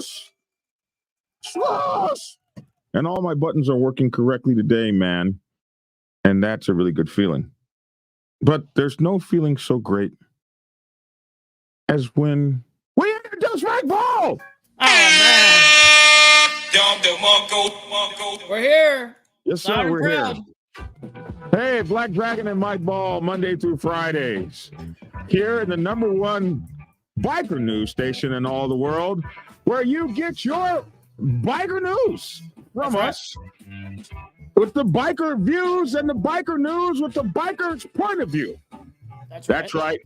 swoosh, swoosh. And all my buttons are working correctly today, man. And that's a really good feeling. But there's no feeling so great as when we introduce Mike Ball. Oh, man. We're here. Yes, sir. Loud and We're proud. here. Hey, Black Dragon and Mike Ball, Monday through Fridays. Here in the number one biker news station in all the world, where you get your biker news from us. With the biker views and the biker news with the biker's point of view. That's right.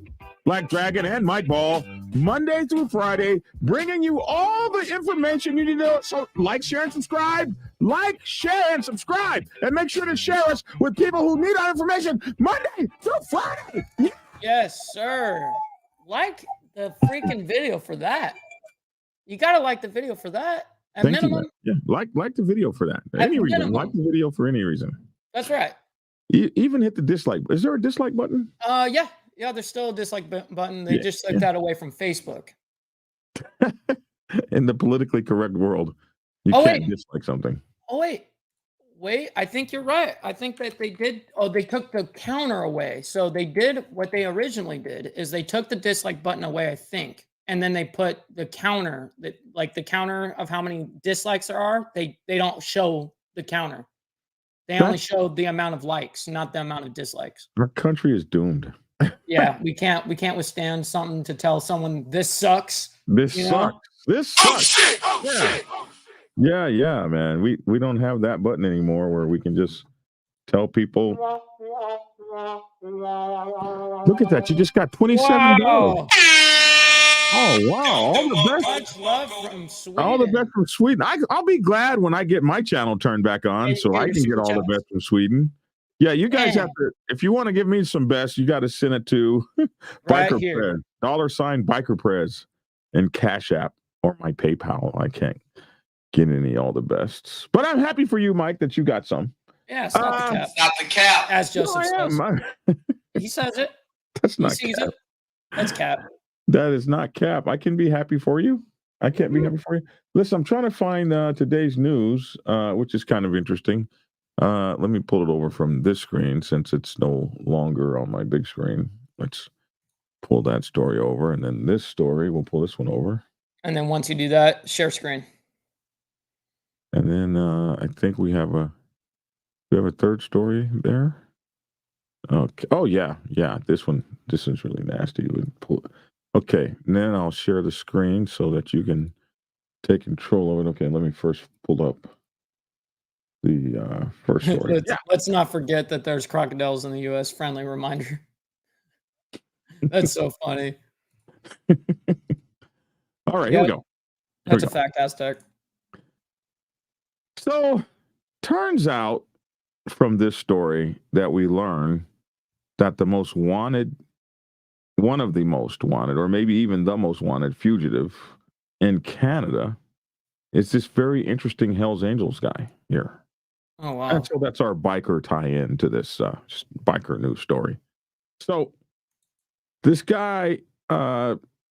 Black Dragon and Mike Ball, Monday through Friday, bringing you all the information you need to know. So like, share, and subscribe. Like, share, and subscribe. And make sure to share us with people who need our information Monday through Friday. Yes, sir. Like the freaking video for that. You got to like the video for that. At Thank minimum. You, yeah, like the video for that. Any reason. Minimum. Like the video for any reason. That's right. Even hit the dislike. Is there a dislike button? Yeah. Yeah, there's still a dislike button. They just took that away from Facebook. In the politically correct world, you can't dislike something. Oh, wait. I think you're right. I think that they did. Oh, they took the counter away. So they did what they originally did is they took the dislike button away, I think. And then they put the counter, like the counter of how many dislikes there are. They don't show the counter. They only show the amount of likes, not the amount of dislikes. Our country is doomed. Yeah, we can't withstand something to tell someone this sucks. This sucks. This sucks. Oh, shit. Yeah, man. We don't have that button anymore where we can just tell people. Look at that. You just got $27. Wow. Oh, wow. All the best. Much love from Sweden. All the best from Sweden. I'll be glad when I get my channel turned back on so I can get all the best from Sweden. Yeah, you guys have to, if you want to give me some best, you got to send it to Biker Prez, $ Biker Prez, and Cash App or my PayPal. I can't get any all the bests. But I'm happy for you, Mike, that you got some. Yeah, it's not the cap. It's not the cap. As Joseph says. He says it. That's not cap. It. That's cap. That is not cap. I can be happy for you. I can't be happy for you. Listen, I'm trying to find today's news, which is kind of interesting. Let me pull it over from this screen since it's no longer on my big screen. Let's pull that story over, and then this story, we'll pull this one over. And then once you do that, share screen. And then I think we have a third story there. Okay. Oh yeah. This is really nasty. Okay, and then I'll share the screen so that you can take control of it. Okay, let me first pull up the first story. Let's not forget that there's crocodiles in the U.S. Friendly reminder. That's so funny. All right, here we go. That's a fact, Aztec. So, turns out from this story that we learn that one of the most wanted, or maybe even the most wanted fugitive in Canada is this very interesting Hells Angels guy here. Oh, wow. And so that's our biker tie-in to this biker news story. So this guy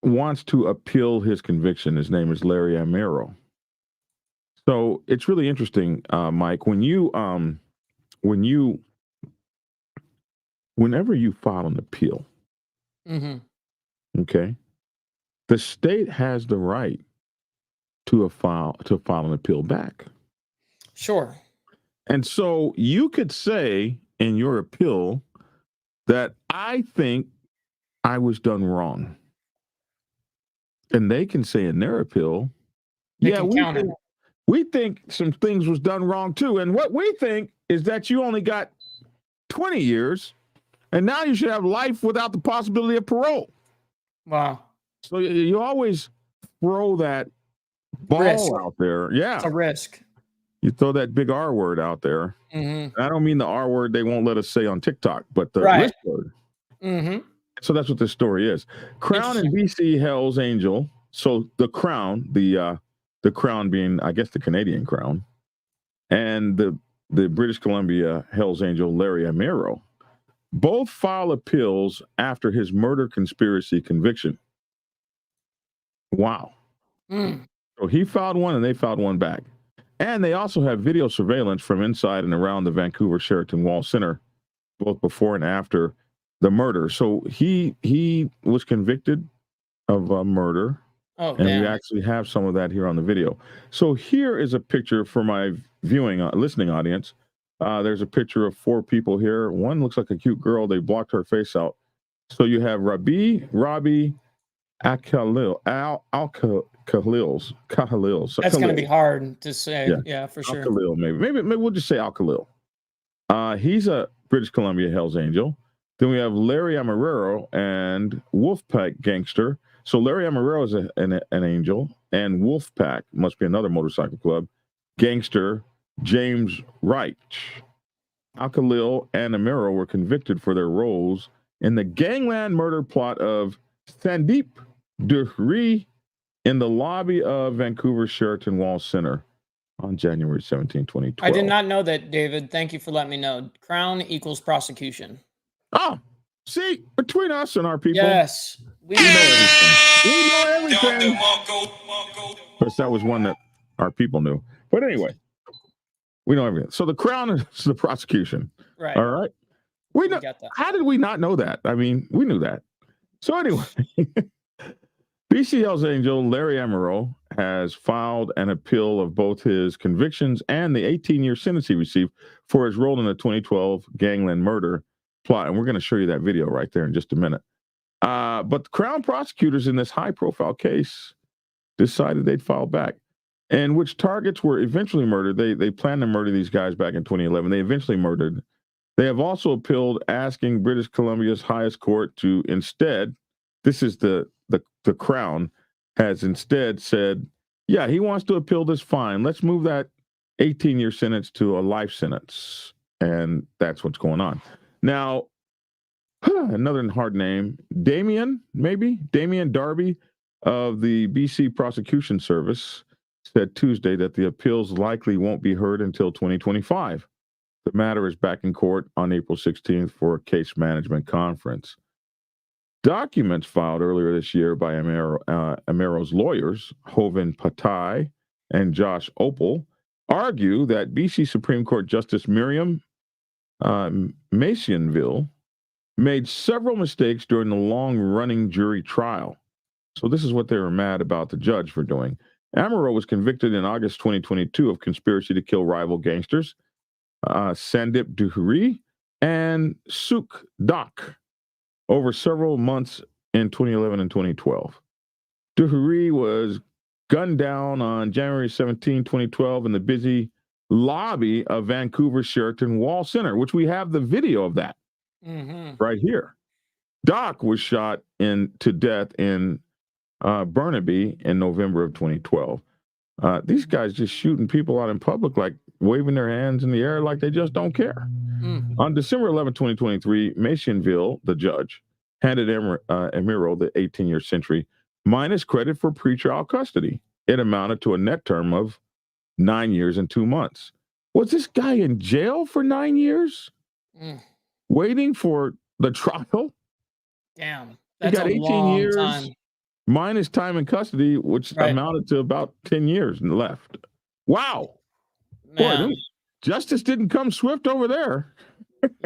wants to appeal his conviction. His name is Larry Amero. So it's really interesting, Mike, whenever you file an appeal, okay, the state has the right to file an appeal back. Sure. And so you could say in your appeal that I think I was done wrong. And they can say in their appeal, we think some things was done wrong too. And what we think is that you only got 20 years and now you should have life without the possibility of parole. Wow. So you always throw that ball out there. Yeah. It's a risk. You throw that big R word out there. I don't mean the R word they won't let us say on TikTok, but the risk word. So that's what this story is. Crown and BC Hells Angel. So the Crown, the Crown being, I guess, the Canadian Crown, and the British Columbia Hells Angel Larry Amero, both file appeals after his murder conspiracy conviction. Wow. So he filed one and they filed one back. And they also have video surveillance from inside and around the Vancouver Sheraton Wall Center, both before and after the murder. So he was convicted of murder. Oh, And we damn. actually have some of that here on the video. So here is a picture for my listening audience. There's a picture of 4 people here. One looks like a cute girl. They blocked her face out. So you have Robbie Al-Khalils. That's going to be hard to say. Yeah, for sure. Al-Khalil, maybe we'll just say Al-Khalil. He's a British Columbia Hells Angel. Then we have Larry Amarero and Wolfpack Gangster. So Larry Amarero is an angel, and Wolfpack must be another motorcycle club. Gangster James Wright. Al-Khalil and Amero were convicted for their roles in the gangland murder plot of Sandeep Duhri in the lobby of Vancouver Sheraton Wall Center on January 17, 2012. I did not know that, David. Thank you for letting me know. Crown equals prosecution. Oh, see, between us and our people. Yes. We know everything. We know everything. Of course, that was one that our people knew. But anyway, we know everything. So the Crown is the prosecution. Right. All right. We know. got that. How did we not know that? I mean, we knew that. So anyway, BC Hells Angel Larry Amaro has filed an appeal of both his convictions and the 18-year sentence he received for his role in the 2012 gangland murder plot. And we're going to show you that video right there in just a minute. But the Crown prosecutors in this high-profile case decided they'd file back, and which targets were eventually murdered. They planned to murder these guys back in 2011. They eventually murdered. They have also appealed, asking British Columbia's highest court to instead, this is the Crown, has instead said, yeah, he wants to appeal this, fine. Let's move that 18-year sentence to a life sentence. And that's what's going on. Now, another hard name, Damien Darby of the BC Prosecution Service said Tuesday that the appeals likely won't be heard until 2025. The matter is back in court on April 16th for a case management conference. Documents filed earlier this year by Amero's lawyers, Hovind Patai and Josh Opal, argue that BC Supreme Court Justice Miriam Macionville made several mistakes during the long-running jury trial. So this is what they were mad about the judge for doing. Amaro was convicted in August 2022 of conspiracy to kill rival gangsters, Sandeep Duhri and Sukh Dak, over several months in 2011 and 2012. Duhri was gunned down on January 17, 2012 in the busy lobby of Vancouver Sheraton Wall Center, which we have the video of that right here. Doc was shot to death in Burnaby in November of 2012. These guys just shooting people out in public, like waving their hands in the air like they just don't care. On December 11, 2023, Macionville, the judge, handed Amiro the 18-year sentence minus credit for pretrial custody. It amounted to a net term of 9 years and 2 months. Was this guy in jail for 9 years? Waiting for the trial? Damn. He got 18 years time. Minus time in custody, which amounted to about 10 years left. Wow. Man. Boy, justice didn't come swift over there.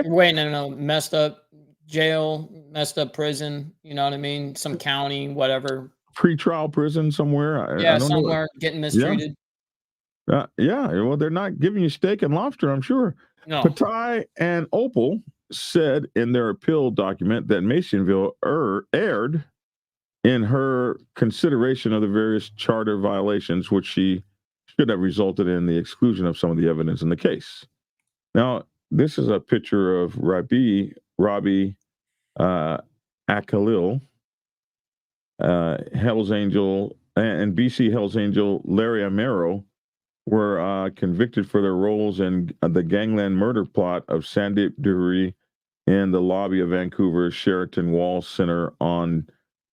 You're waiting in a messed up jail, messed up prison, you know what I mean? Some county, whatever. Pre-trial prison somewhere. I don't somewhere know. Getting mistreated. Yeah, well, they're not giving you steak and lobster, I'm sure. No. Patai and Opal said in their appeal document that Macionville erred in her consideration of the various charter violations, which she should have resulted in the exclusion of some of the evidence in the case. Now, this is a picture of Robbie Akalil, Hells Angel, and BC Hells Angel Larry Amaro were convicted for their roles in the gangland murder plot of Sandeep Duhri in the lobby of Vancouver's Sheraton Wall Center on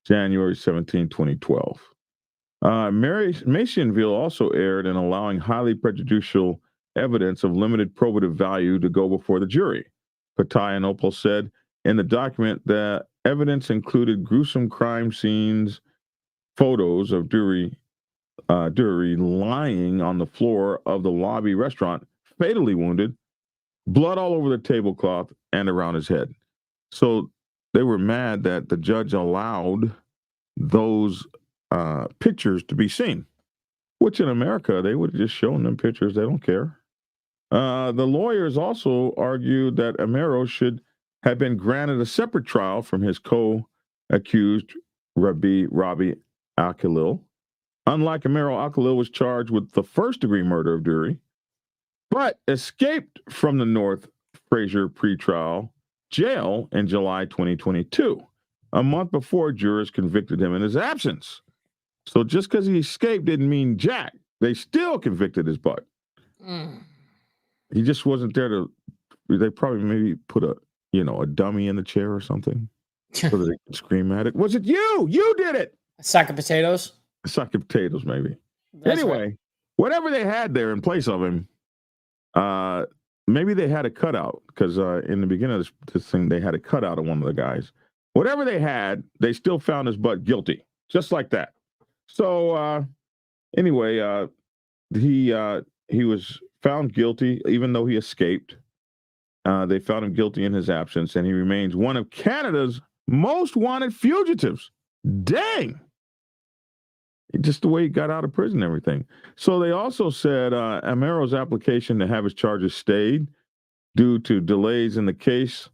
January 17, 2012. Macionville also erred in allowing highly prejudicial evidence of limited probative value to go before the jury. Patai and Opal said in the document that evidence included gruesome crime scenes, photos of Duhri Dury lying on the floor of the lobby restaurant, fatally wounded, blood all over the tablecloth and around his head. So they were mad that the judge allowed those pictures to be seen, which in America, they would have just shown them pictures. They don't care. The lawyers also argued that Amaro should have been granted a separate trial from his co-accused Rabi Akilil. Unlike Amaro, Akilil was charged with the first-degree murder of Dury, but escaped from the North Fraser pretrial jail in July 2022, a month before jurors convicted him in his absence. So just because he escaped didn't mean jack. They still convicted his butt. He just wasn't there to. They probably maybe put a dummy in the chair or something so that they could scream at it. Was it you? You did it. A sack of potatoes. A sack of potatoes, maybe. Anyway, whatever they had there in place of him, maybe they had a cutout because in the beginning of this thing they had a cutout of one of the guys. Whatever they had, they still found his butt guilty, just like that. So anyway, he was found guilty, even though he escaped. They found him guilty in his absence, and he remains one of Canada's most wanted fugitives. Dang! Just the way he got out of prison and everything. So they also said Amaro's application to have his charges stayed due to delays in the case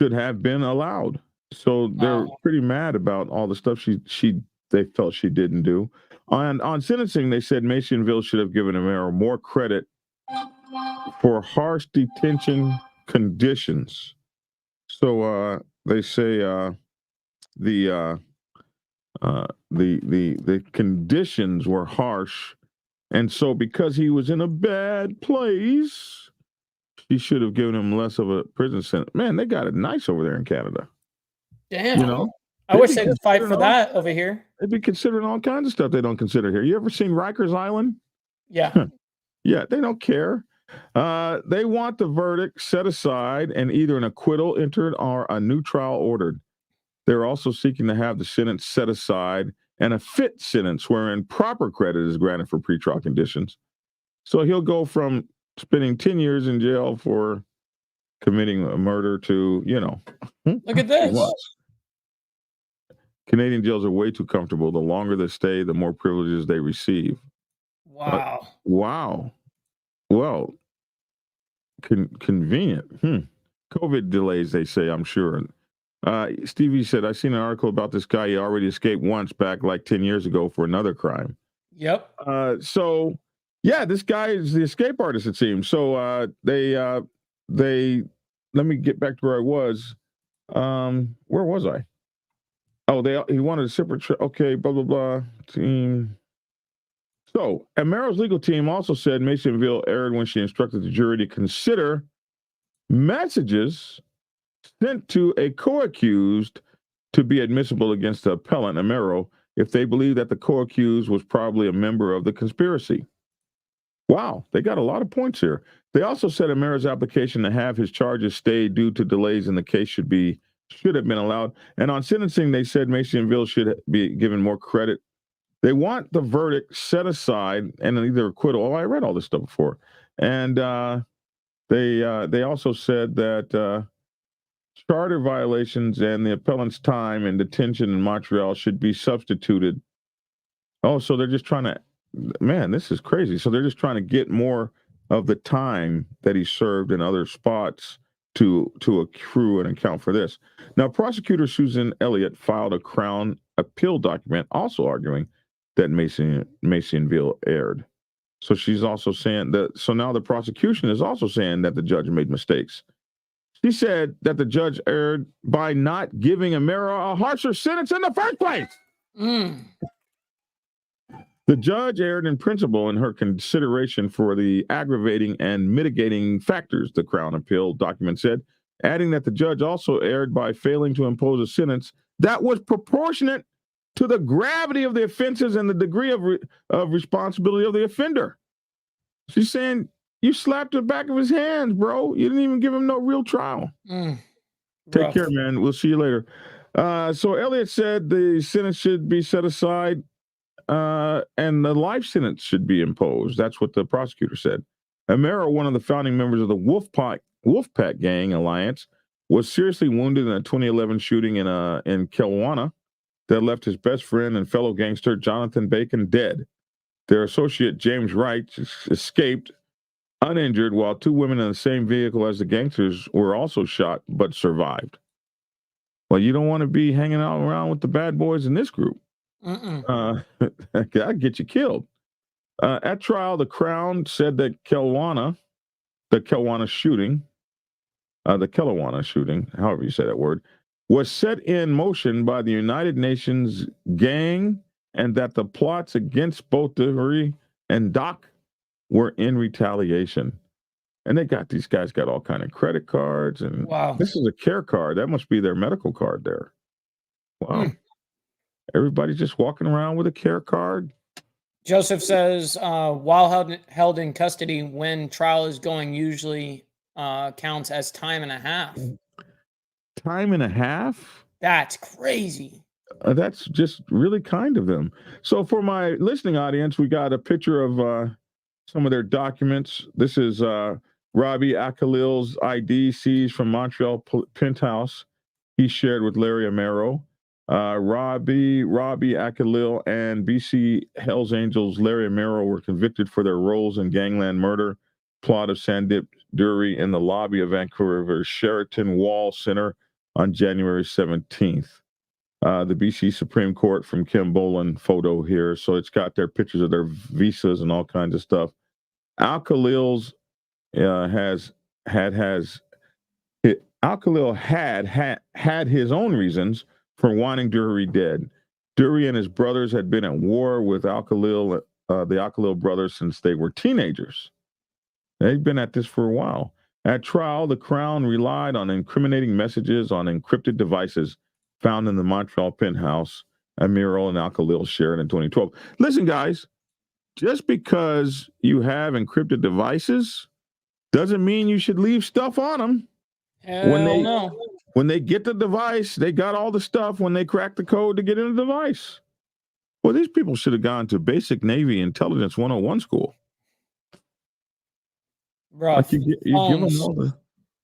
should have been allowed. So they're pretty mad about all the stuff they felt she didn't do. On sentencing, they said Masonville should have given Amaro more credit for harsh detention conditions. So they say the conditions were harsh, and so because he was in a bad place, she should have given him less of a prison sentence. Man, they got it nice over there in Canada. Damn. I wish they'd fight for that over here. They'd be considering all kinds of stuff they don't consider here. You ever seen Rikers Island? Yeah. Yeah, they don't care. They want the verdict set aside and either an acquittal entered or a new trial ordered. They're also seeking to have the sentence set aside and a fit sentence wherein proper credit is granted for pretrial conditions. So he'll go from spending 10 years in jail for committing a murder to, Look at this. Canadian jails are way too comfortable. The longer they stay, the more privileges they receive. Wow. Wow. Well, convenient. COVID delays, they say, I'm sure. Stevie said, I seen an article about this guy. He already escaped once back like 10 years ago for another crime. Yep. So, yeah, this guy is the escape artist, it seems. So they let me get back to where I was. Where was I? Oh, he wanted a separate, okay, blah, blah, blah, team. So, Amaro's legal team also said Masonville erred when she instructed the jury to consider messages sent to a co-accused to be admissible against the appellant, Amaro, if they believe that the co-accused was probably a member of the conspiracy. Wow, they got a lot of points here. They also said Amaro's application to have his charges stayed due to delays in the case should have been allowed. And on sentencing, they said Masonville should be given more credit. They want the verdict set aside and either acquittal. Oh, I read all this stuff before. And they also said that charter violations and the appellant's time in detention in Montreal should be substituted. Oh, so they're just trying to, man, this is crazy. So they're just trying to get more of the time that he served in other spots to accrue and account for this. Now, prosecutor Susan Elliott filed a Crown appeal document also arguing that Masonville erred. So she's also saying that, so now the prosecution is also saying that the judge made mistakes. She said that the judge erred by not giving Amaro a harsher sentence in the first place. The judge erred in principle in her consideration for the aggravating and mitigating factors, the Crown appeal document said, adding that the judge also erred by failing to impose a sentence that was proportionate to the gravity of the offenses and the degree of responsibility of the offender. She's saying, you slapped the back of his hands, bro. You didn't even give him no real trial. Take care, man. We'll see you later. So Elliott said the sentence should be set aside and the life sentence should be imposed. That's what the prosecutor said. Amaro, one of the founding members of the Wolfpack Gang Alliance, was seriously wounded in a 2011 shooting in Kelowna that left his best friend and fellow gangster Jonathan Bacon dead. Their associate James Wright escaped uninjured, while two women in the same vehicle as the gangsters were also shot but survived. Well, you don't want to be hanging out around with the bad boys in this group. That'd get you killed. At trial, the Crown said that the Kelowna shooting, however you say that word, was set in motion by the United Nations gang, and that the plots against both Dury and Doc were in retaliation. And these guys got all kind of credit cards, and wow. This is a care card. That must be their medical card there. Wow. Everybody's just walking around with a care card. Joseph says, while held in custody, when trial is going, usually counts as time and a half. Time and a half? That's crazy. That's just really kind of them. So for my listening audience, we got a picture of some of their documents. This is Robbie Akalil's ID seized from Montreal penthouse. He shared with Larry Amaro. Robbie Akalil and BC Hells Angels Larry Amaro were convicted for their roles in gangland murder plot of Sandip Dury in the lobby of Vancouver's Sheraton Wall Center on January 17th. The BC Supreme Court from Kim Boland photo here. So it's got their pictures of their visas and all kinds of stuff. Akalil's Akalil had his own reasons for wanting Dury dead. Dury and his brothers had been at war with the Akalil brothers since they were teenagers. They've been at this for a while. At trial, the Crown relied on incriminating messages on encrypted devices found in the Montreal penthouse Amaro and Akalil shared in 2012. Listen, guys, just because you have encrypted devices doesn't mean you should leave stuff on them. When they get the device, they got all the stuff when they crack the code to get in the device. Well, these people should have gone to basic Navy Intelligence 101 school. Rough. Like you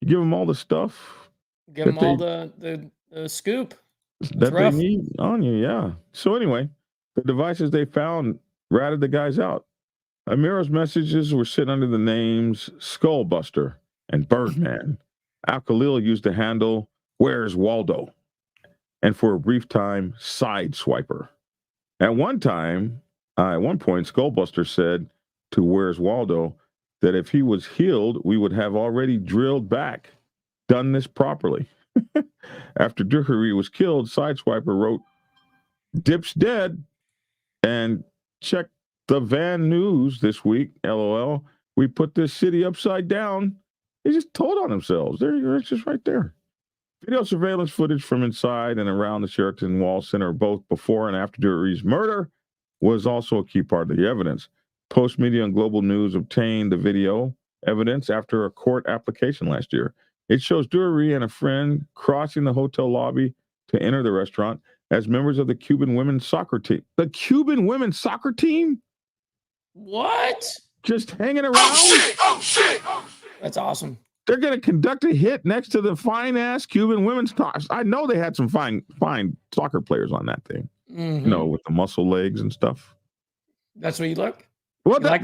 give them all the stuff. Give them all the scoop. That they need on you, yeah. So anyway, the devices they found ratted the guys out. Amaro's messages were sent under the names Skullbuster and Birdman. Akalil used the handle Where's Waldo? And for a brief time, Sideswiper. At one point, Skullbuster said to Where's Waldo that if he was healed, we would have already drilled back, done this properly. After Dury was killed, Sideswiper wrote, Dip's dead, and check the Van News this week, LOL. We put this city upside down. They just told on themselves. It's just right there. Video surveillance footage from inside and around the Sheraton Wall Center, both before and after Dury's murder, was also a key part of the evidence. Post Media and Global News obtained the video evidence after a court application last year. It shows Dury and a friend crossing the hotel lobby to enter the restaurant as members of the Cuban women's soccer team. The Cuban women's soccer team? What? Just hanging around? Oh, shit. That's awesome. They're going to conduct a hit next to the fine-ass Cuban women's toss. I know they had some fine soccer players on that thing, with the muscle legs and stuff. That's what you look? Well, they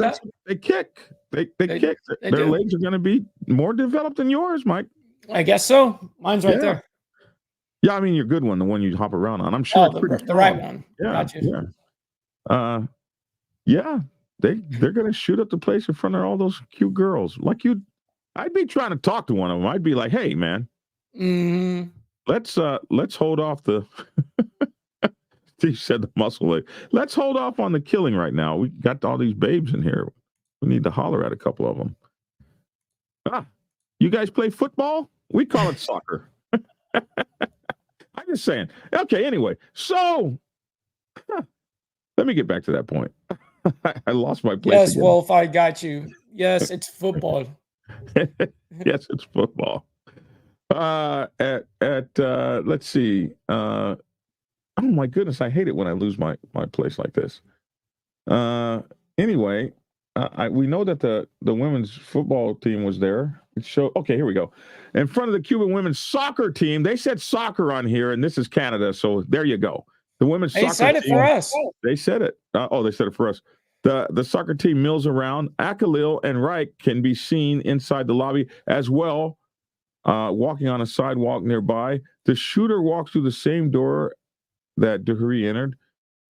kick. They kick. Their legs are going to be more developed than yours, Mike. I guess so. Mine's right there. Yeah, I mean your good one, the one you hop around on. I'm sure it's the right one. Yeah, Gotcha. Yeah. They're going to shoot up the place in front of all those cute girls. I'd be trying to talk to one of them. I'd be like, "Hey, man, let's hold off the." Steve said the muscle leg. Let's hold off on the killing right now. We got all these babes in here. We need to holler at a couple of them. You guys play football? We call it soccer. I'm just saying. Okay, anyway. So let me get back to that point. I lost my place. Yes, again. Wolf, I got you. Yes, it's football. Yes, it's football. Let's see. Oh my goodness, I hate it when I lose my place like this. Anyway, we know that the women's football team was there. Okay, here we go. In front of the Cuban women's soccer team, they said soccer on here, and this is Canada, so there you go. The women's They soccer said it team, for us. They said it. They said it for us. The soccer team mills around. Akalil and Reich can be seen inside the lobby as well, walking on a sidewalk nearby. The shooter walks through the same door that Duhuri entered,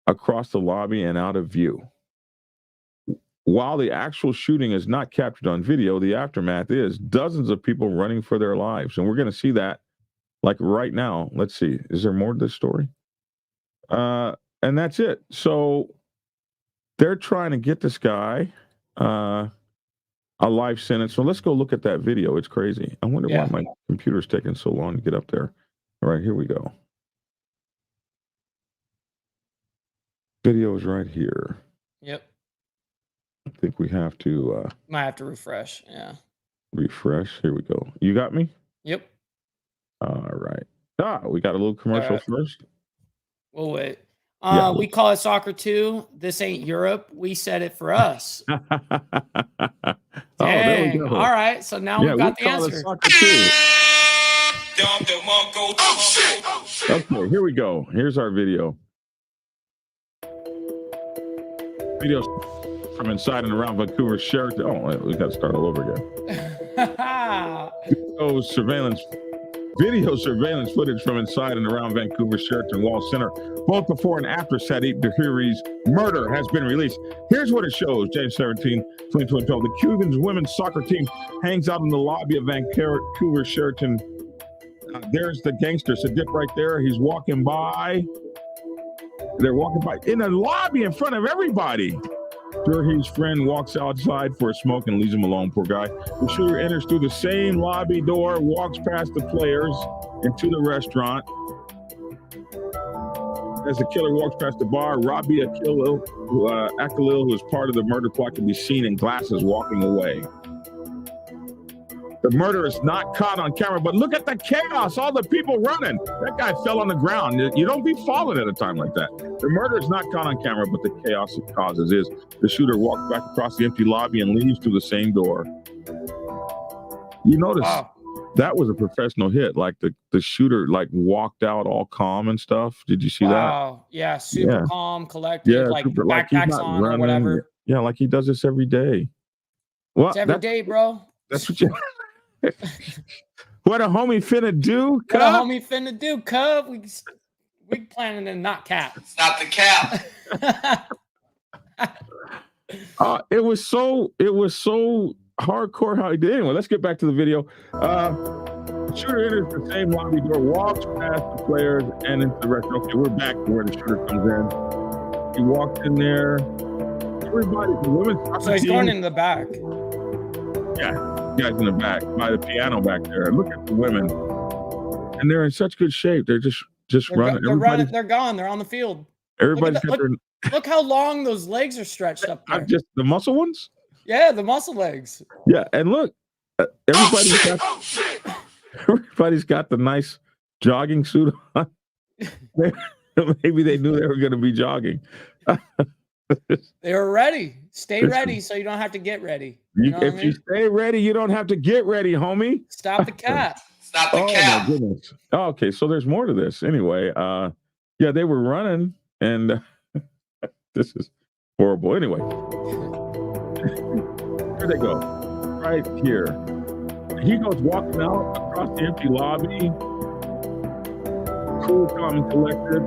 across the lobby and out of view. While the actual shooting is not captured on video, the aftermath is dozens of people running for their lives. And we're going to see that like right now. Let's see. Is there more to this story? And that's it. So they're trying to get this guy a life sentence. So let's go look at that video. It's crazy. I wonder why my computer's taking so long to get up there. All right, here we go. Video is right here. Yep. I think we have to might have to refresh. Yeah. Refresh. Here we go. You got me? Yep. All right. We got a little commercial first. We'll wait. We call it soccer too. This ain't Europe. We said it for us. There we go. All right. So now we've got the answer. Soccer too. Okay, here we go. Here's our video. Videos from inside and around Vancouver Sheraton. We got to start all over again. Video surveillance footage from inside and around Vancouver Sheraton Wall Center, both before and after Sadiq Duhuri's murder, has been released. Here's what it shows. January 17, 2012. The Cuban women's soccer team hangs out in the lobby of Vancouver Sheraton. There's the gangster, Sadiq, right there. He's walking by. They're walking by in a lobby in front of everybody. Durhee's friend walks outside for a smoke and leaves him alone, poor guy. The shooter enters through the same lobby door, walks past the players into the restaurant. As the killer walks past the bar, Robbie Akalil, who is part of the murder plot, can be seen in glasses walking away. The murder is not caught on camera, but look at the chaos, all the people running. That guy fell on the ground. You don't be falling at a time like that. The murder is not caught on camera, but the chaos it causes is. The shooter walks back across the empty lobby and leaves through the same door. You notice that was a professional hit. Like the shooter walked out all calm and stuff. Did you see that? Wow. Yeah, super calm, collected, like backpacks on or whatever. Yeah, like he does this every day. Well, it's every day, bro. That's what you... What a homie finna do, Cub? What a homie finna do, Cub? We planning to not cap. Stop the cap. It was so hardcore how he did. Anyway, let's get back to the video. The shooter enters the same lobby door, walks past the players and into the restaurant. Okay, we're back to where the shooter comes in. He walks in there. Everybody, the women's. So he's going in the back. Yeah. Guys in the back by the piano back there. Look at the women, and they're in such good shape. They're just running. They're running. They're gone. They're on the field. Everybody's look how long those legs are stretched up there. Just the muscle ones. Yeah, the muscle legs. Yeah, and look, everybody's got the nice jogging suit on. Maybe they knew they were going to be jogging. They were ready. Stay ready so you don't have to get ready. You stay ready, you don't have to get ready, homie. Stop the cap. Stop the cap. My goodness. Okay, so there's more to this. Anyway, they were running, and this is horrible. Anyway, here they go. Right here. He goes walking out across the empty lobby. Cool, calm, and collected.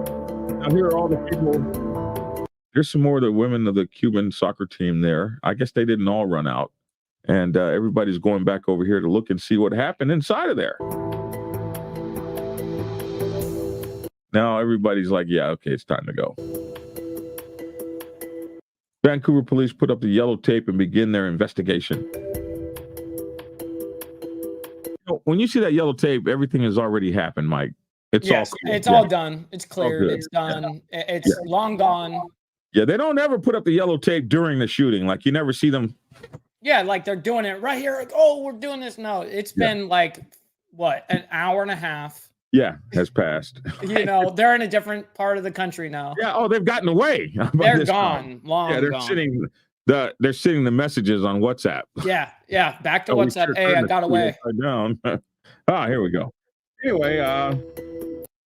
Now here are all the people. There's some more of the women of the Cuban soccer team there. I guess they didn't all run out. And everybody's going back over here to look and see what happened inside of there. Now everybody's like, yeah, okay, it's time to go. Vancouver police put up the yellow tape and begin their investigation. When you see that yellow tape, everything has already happened, Mike. It's all done. It's cleared. It's done. Yeah. It's long gone. Yeah, they don't ever put up the yellow tape during the shooting. Like, you never see them. Yeah, like they're doing it right here. Like, oh, we're doing this. No, it's been like, what, an hour and a half. Yeah, has passed. They're in a different part of the country now. Yeah. Oh, they've gotten away. They're gone, long Yeah, they're gone. sending the messages on WhatsApp. Yeah, back to Oh, we WhatsApp. sure Hey, I turned the got screw away. upside down. Here we go. Anyway,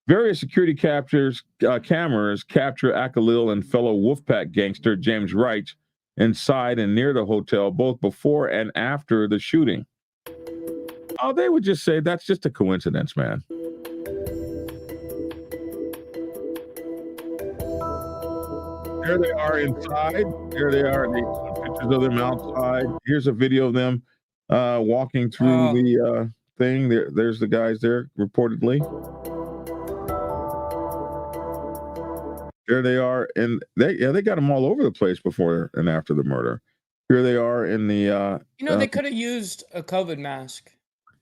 various security cameras capture Akalil and fellow Wolfpack gangster James Wright inside and near the hotel, both before and after the shooting. Oh, they would just say that's just a coincidence, man. There they are inside. There they are. They took pictures of them outside. Here's a video of them walking through the thing. There's the guys there, reportedly. There they are, and they got them all over the place before and after the murder. Here they are in the. They could have used a COVID mask,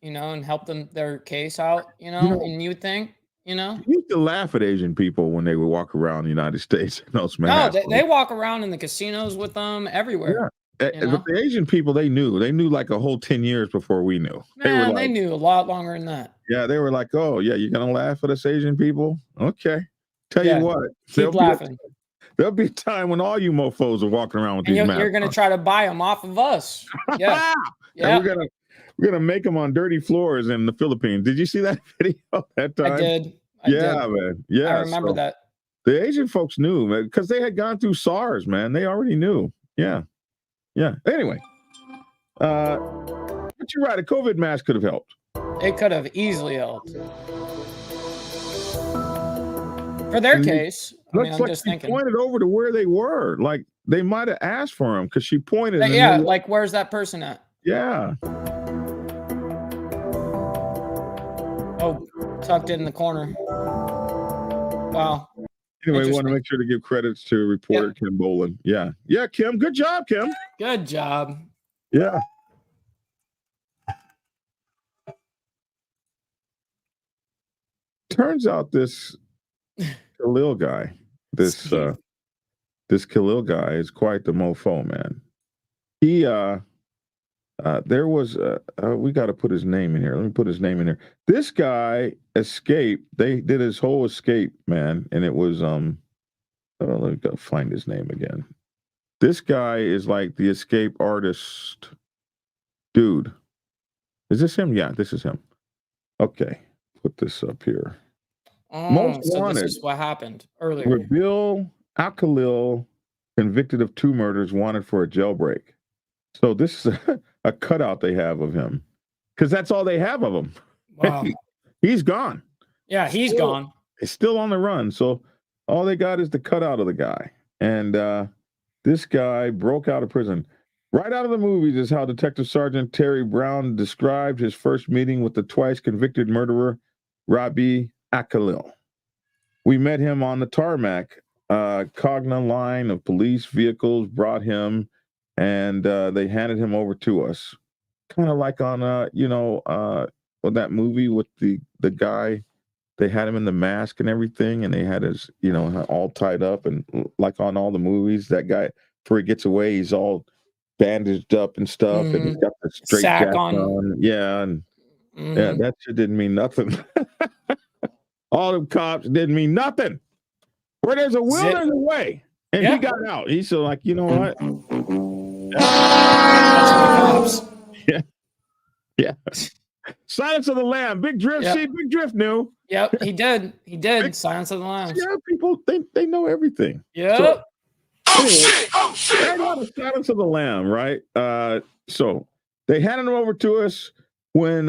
and helped them their case out. And you would think, You used to laugh at Asian people when they would walk around the United States in those No, masks. they walk around in the casinos with them everywhere. Yeah. But the Asian people, they knew like a whole 10 years before we knew. Man, they knew a lot longer than that. Yeah, they were like, oh, yeah, you're going to laugh at us Asian people? Okay. Tell you what. Keep laughing. There'll be a time when all you mofos are walking around with these masks. You're going to try to buy them off of us. Yeah. Yeah. We're gonna make them on dirty floors in the Philippines. Did you see that video that time? I did. Man. Yeah. I remember that. The Asian folks knew, man, because they had gone through SARS, man. They already knew. Yeah. Anyway, but you're right. A COVID mask could have helped. It could have easily helped. For their case, looks I'm like just she thinking. Pointed over to where they were. Like they might have asked for them because she pointed. Like where's that person at? Yeah. Oh, tucked in the corner. Wow. Anyway, we want to make sure to give credits to reporter Kim Boland. Yeah, Kim. Good job, Kim. Good job. Yeah. Turns out this Khalil guy, this Khalil guy is quite the mofo, man. He there was we got to put his name in here. Let me put his name in here. This guy escaped. They did his whole escape, man, and it was let me go find his name again. This guy is like the escape artist dude. Is this him? Yeah, this is him. Okay, put this up here. Most wanted. This is what happened earlier. Rabil Akalil, convicted of 2 murders, wanted for a jailbreak. So this is a cutout they have of him, because that's all they have of him. Wow. He's gone. Yeah, he's gone. He's still on the run. So all they got is the cutout of the guy. And this guy broke out of prison. Right out of the movies is how Detective Sergeant Terry Brown described his first meeting with the twice convicted murderer, Rabi Akalil. We met him on the tarmac. Cogna line of police vehicles brought him, and they handed him over to us. Kind of like on, that movie with the guy. They had him in the mask and everything, and they had his, all tied up, and like on all the movies, that guy, before he gets away, he's all bandaged up and stuff, and he's got the straight jacket on. Yeah, and yeah, that shit didn't mean nothing. All them cops didn't mean nothing. Where there's a will, there's a way. And he got out. He's so like, you know what? Yeah. Silence of the Lamb. Big Drift. See, Big Drift knew. Yep, he did. He did. Silence of the Lamb. Yeah, people, they know everything. Yep. So, anyway, I got a Silence of the Lamb, right? So they handed him over to us when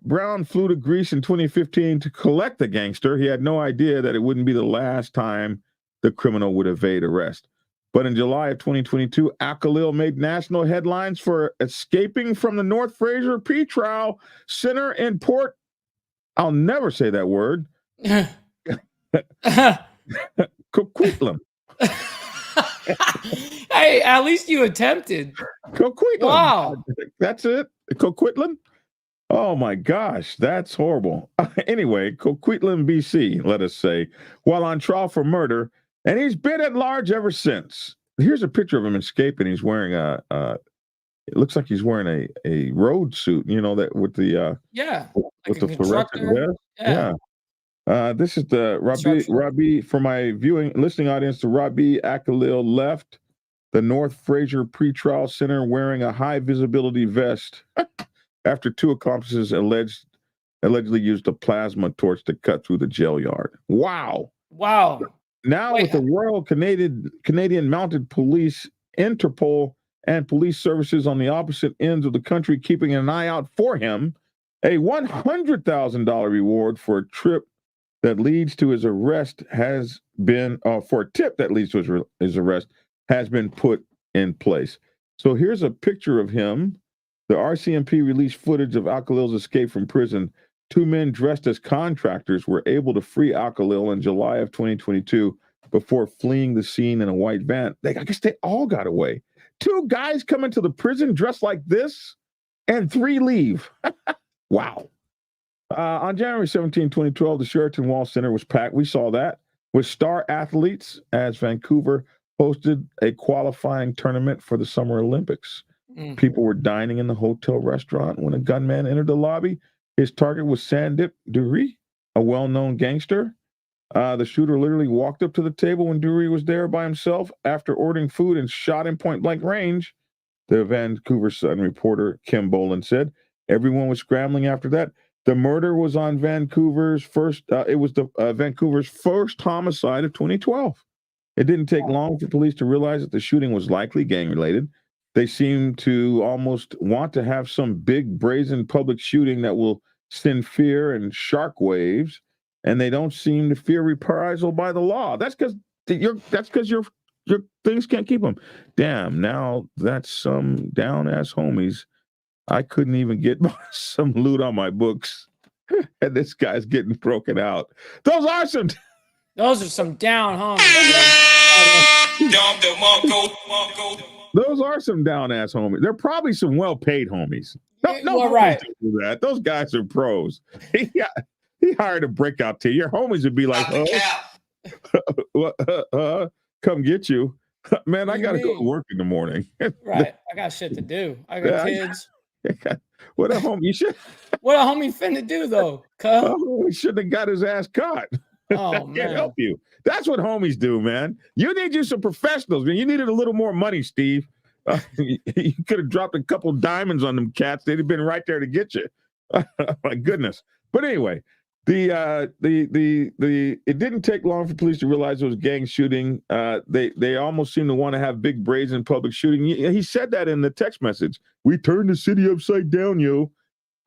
Brown flew to Greece in 2015 to collect the gangster. He had no idea that it wouldn't be the last time the criminal would evade arrest. But in July of 2022, Akalil made national headlines for escaping from the North Fraser Pretrial Center in Port. I'll never say that word. Coquitlam. Hey, at least you attempted. Coquitlam. Wow. That's it. Coquitlam. Oh my gosh, that's horrible. Anyway, Coquitlam, BC, let us say, while on trial for murder, and he's been at large ever since. Here's a picture of him escaping. He's wearing it looks like he's wearing a road suit, that with the like with the fluorescent vest. Yeah. This is the Rabi for my listening audience. The Rabi Akalil left the North Fraser Pretrial Center wearing a high visibility vest after two accomplices allegedly used a plasma torch to cut through the jail yard. Wow. Now with the Royal Canadian Mounted Police, Interpol, and police services on the opposite ends of the country keeping an eye out for him, a $100,000 reward for a trip that leads to his arrest has been, for a tip that leads to his arrest has been put in place. So here's a picture of him. The RCMP released footage of Al-Khalil's escape from prison. Two men dressed as contractors were able to free Al-Khalil in July of 2022 before fleeing the scene in a white van. I guess they all got away. Two guys come into the prison dressed like this, and three leave. Wow. On January 17, 2012, the Sheraton Wall Center was packed. We saw that with star athletes as Vancouver hosted a qualifying tournament for the Summer Olympics. People were dining in the hotel restaurant when a gunman entered the lobby. His target was Sandip Duri, a well-known gangster. The shooter literally walked up to the table when Duri was there by himself after ordering food and shot him point-blank range. The Vancouver Sun reporter Kim Boland said everyone was scrambling after that. The murder was on Vancouver's first. It was the Vancouver's first homicide of 2012. It didn't take long for police to realize that the shooting was likely gang-related. They seem to almost want to have some big brazen public shooting that will send fear and shark waves, and they don't seem to fear reprisal by the law. That's because your things can't keep them. Damn, now that's some down-ass homies. I couldn't even get some loot on my books, and this guy's getting broken out. Those are some down homies. Those are some down ass homies. They're probably some well paid homies. No, right. Do that. Those guys are pros. He hired a breakout team. Your homies would be like, come get you, man. I gotta go to work in the morning. Right. I got shit to do. I got kids. What a homie finna do though? He shouldn't have got his ass caught. Oh, man. Can't help you. That's what homies do, man. You need you some professionals, man. You needed a little more money, Steve. You could have dropped a couple diamonds on them cats. They'd have been right there to get you. My goodness. But anyway, it didn't take long for police to realize it was a gang shooting. They almost seem to want to have big brazen public shooting. He said that in the text message. We turned the city upside down, yo.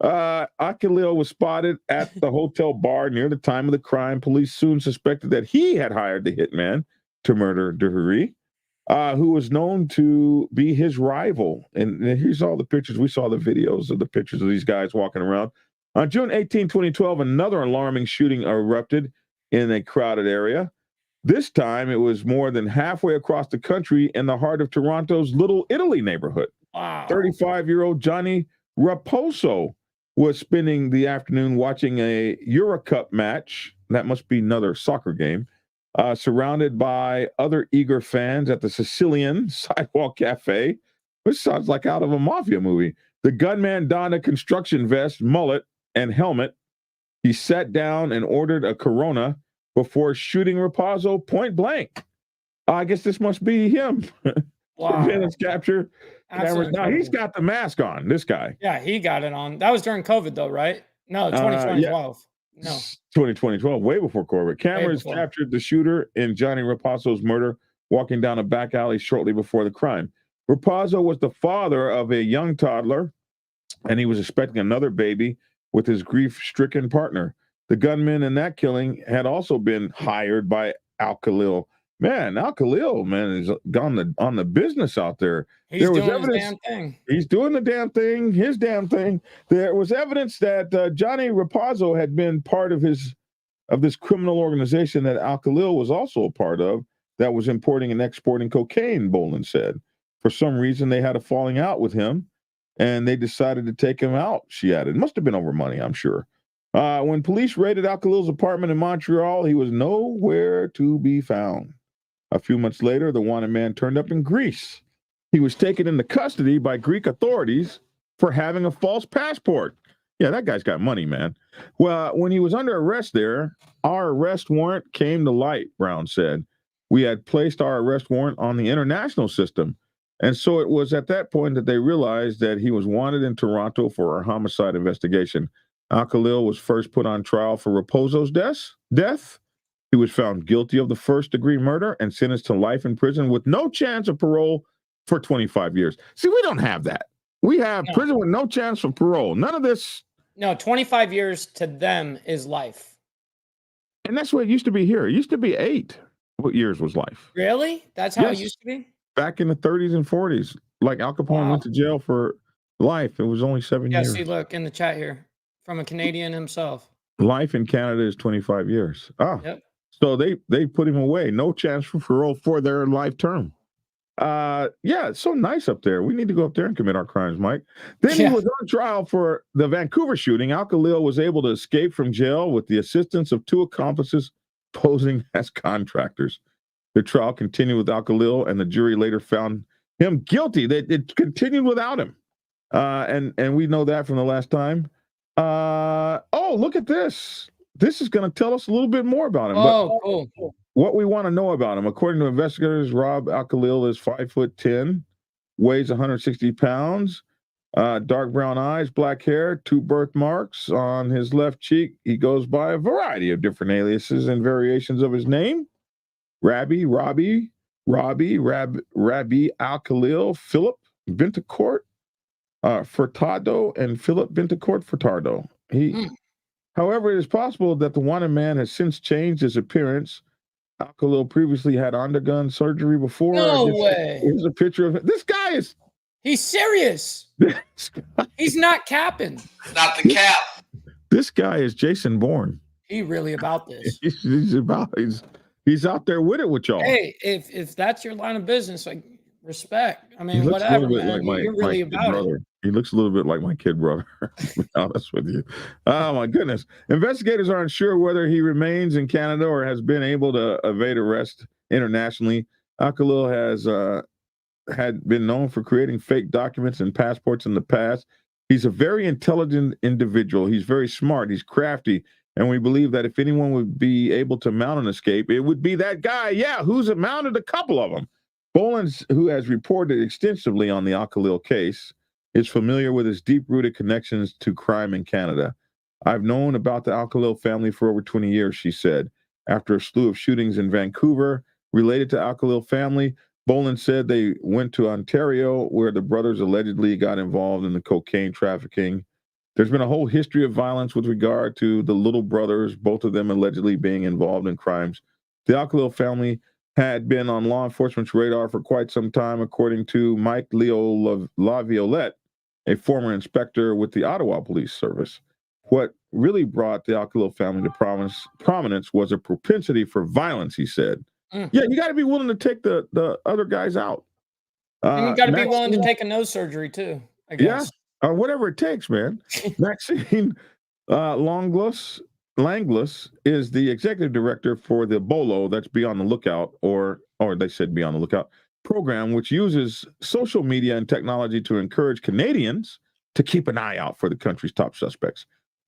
Akalil was spotted at the hotel bar near the time of the crime. Police soon suspected that he had hired the hitman to murder Duhuri, who was known to be his rival. And here's all the pictures. We saw the videos of the pictures of these guys walking around. On June 18, 2012, another alarming shooting erupted in a crowded area. This time, it was more than halfway across the country in the heart of Toronto's Little Italy neighborhood. Wow. 35-year-old Johnny Raposo was spending the afternoon watching a Eurocup match. That must be another soccer game. Surrounded by other eager fans at the Sicilian Sidewalk Cafe, which sounds like out of a mafia movie. The gunman donned a construction vest, mullet, and helmet. He sat down and ordered a Corona before shooting Raposo point blank. I guess this must be him. Wow. Surveillance capture. Now he's got the mask on, this guy. Yeah, he got it on. That was during COVID, though, right? No, 2012. No. 2012, way before COVID. Cameras captured the shooter in Johnny Raposo's murder, walking down a back alley shortly before the crime. Raposo was the father of a young toddler, and he was expecting another baby with his grief-stricken partner. The gunman in that killing had also been hired by Al-Khalil. Man, Al-Khalil, is on the business out there. He's doing his damn thing. He's doing the damn thing, his damn thing. There was evidence that Johnny Raposo had been part of this criminal organization that Al-Khalil was also a part of that was importing and exporting cocaine, Boland said. For some reason, they had a falling out with him, and they decided to take him out, she added. It must have been over money, I'm sure. When police raided Al-Khalil's apartment in Montreal, he was nowhere to be found. A few months later, the wanted man turned up in Greece. He was taken into custody by Greek authorities for having a false passport. Yeah, that guy's got money, man. Well, when he was under arrest there, our arrest warrant came to light, Brown said. We had placed our arrest warrant on the international system. And so it was at that point that they realized that he was wanted in Toronto for a homicide investigation. Al Khalil was first put on trial for Raposo's death. He was found guilty of the first-degree murder and sentenced to life in prison with no chance of parole for 25 years. See, we don't have that. We have prison with no chance for parole. None of this. No, 25 years to them is life. And that's what it used to be here. It used to be 8. What years was life? Really? That's how it used to be? Back in the 30s and 40s. Like Al Capone went to jail for life. It was only 7 years. See, look in the chat here from a Canadian himself. Life in Canada is 25 years. Yep. So they put him away. No chance for parole for their life term. Yeah, it's so nice up there. We need to go up there and commit our crimes, Mike. Then he was on trial for the Vancouver shooting. Al Khalil was able to escape from jail with the assistance of 2 accomplices posing as contractors. The trial continued with Al Khalil, and the jury later found him guilty. It continued without him. And we know that from the last time. Look at this. This is going to tell us a little bit more about him. Cool. What we want to know about him, according to investigators, Rob Al Khalil is 5'10", weighs 160 pounds, dark brown eyes, black hair, 2 birthmarks on his left cheek. He goes by a variety of different aliases and variations of his name: Rabbi, Robbie, Rabbi Al Khalil, Philip Bentecourt, Furtado, and Philip Bentecourt Furtado. However, it is possible that the wanted man has since changed his appearance. Al Khalil previously had undergone surgery before. No way. Here's a picture of it. This guy is. He's serious. He's not capping. Not the cap. This guy is Jason Bourne. He really about this. He's out there with it with y'all. Hey, if that's your line of business, like, respect. I mean, whatever, man. You're really about it. He looks a little bit like my kid brother, to be honest with you. Oh, my goodness. Investigators aren't sure whether he remains in Canada or has been able to evade arrest internationally. Al Khalil has had been known for creating fake documents and passports in the past. He's a very intelligent individual. He's very smart. He's crafty. And we believe that if anyone would be able to mount an escape, it would be that guy, who's mounted a couple of them. Bolins, who has reported extensively on the Al Khalil case, is familiar with his deep-rooted connections to crime in Canada. I've known about the Al Khalil family for over 20 years, she said. After a slew of shootings in Vancouver related to Al Khalil family, Bolin said they went to Ontario, where the brothers allegedly got involved in the cocaine trafficking. There's been a whole history of violence with regard to the little brothers, both of them allegedly being involved in crimes. The Al Khalil family had been on law enforcement's radar for quite some time, according to Mike Leo Laviolette, a former inspector with the Ottawa Police Service. What really brought the Al Khalil family to prominence was a propensity for violence, he said. Yeah, you got to be willing to take the other guys out. And you got to be willing to take a nose surgery, too, I guess. Yeah, or whatever it takes, man. Maxine Langlois is the executive director for the BOLO, that's Be on the Lookout, or they said Be on the Lookout, program, which uses social media and technology to encourage Canadians to keep an eye out for the country's top suspects.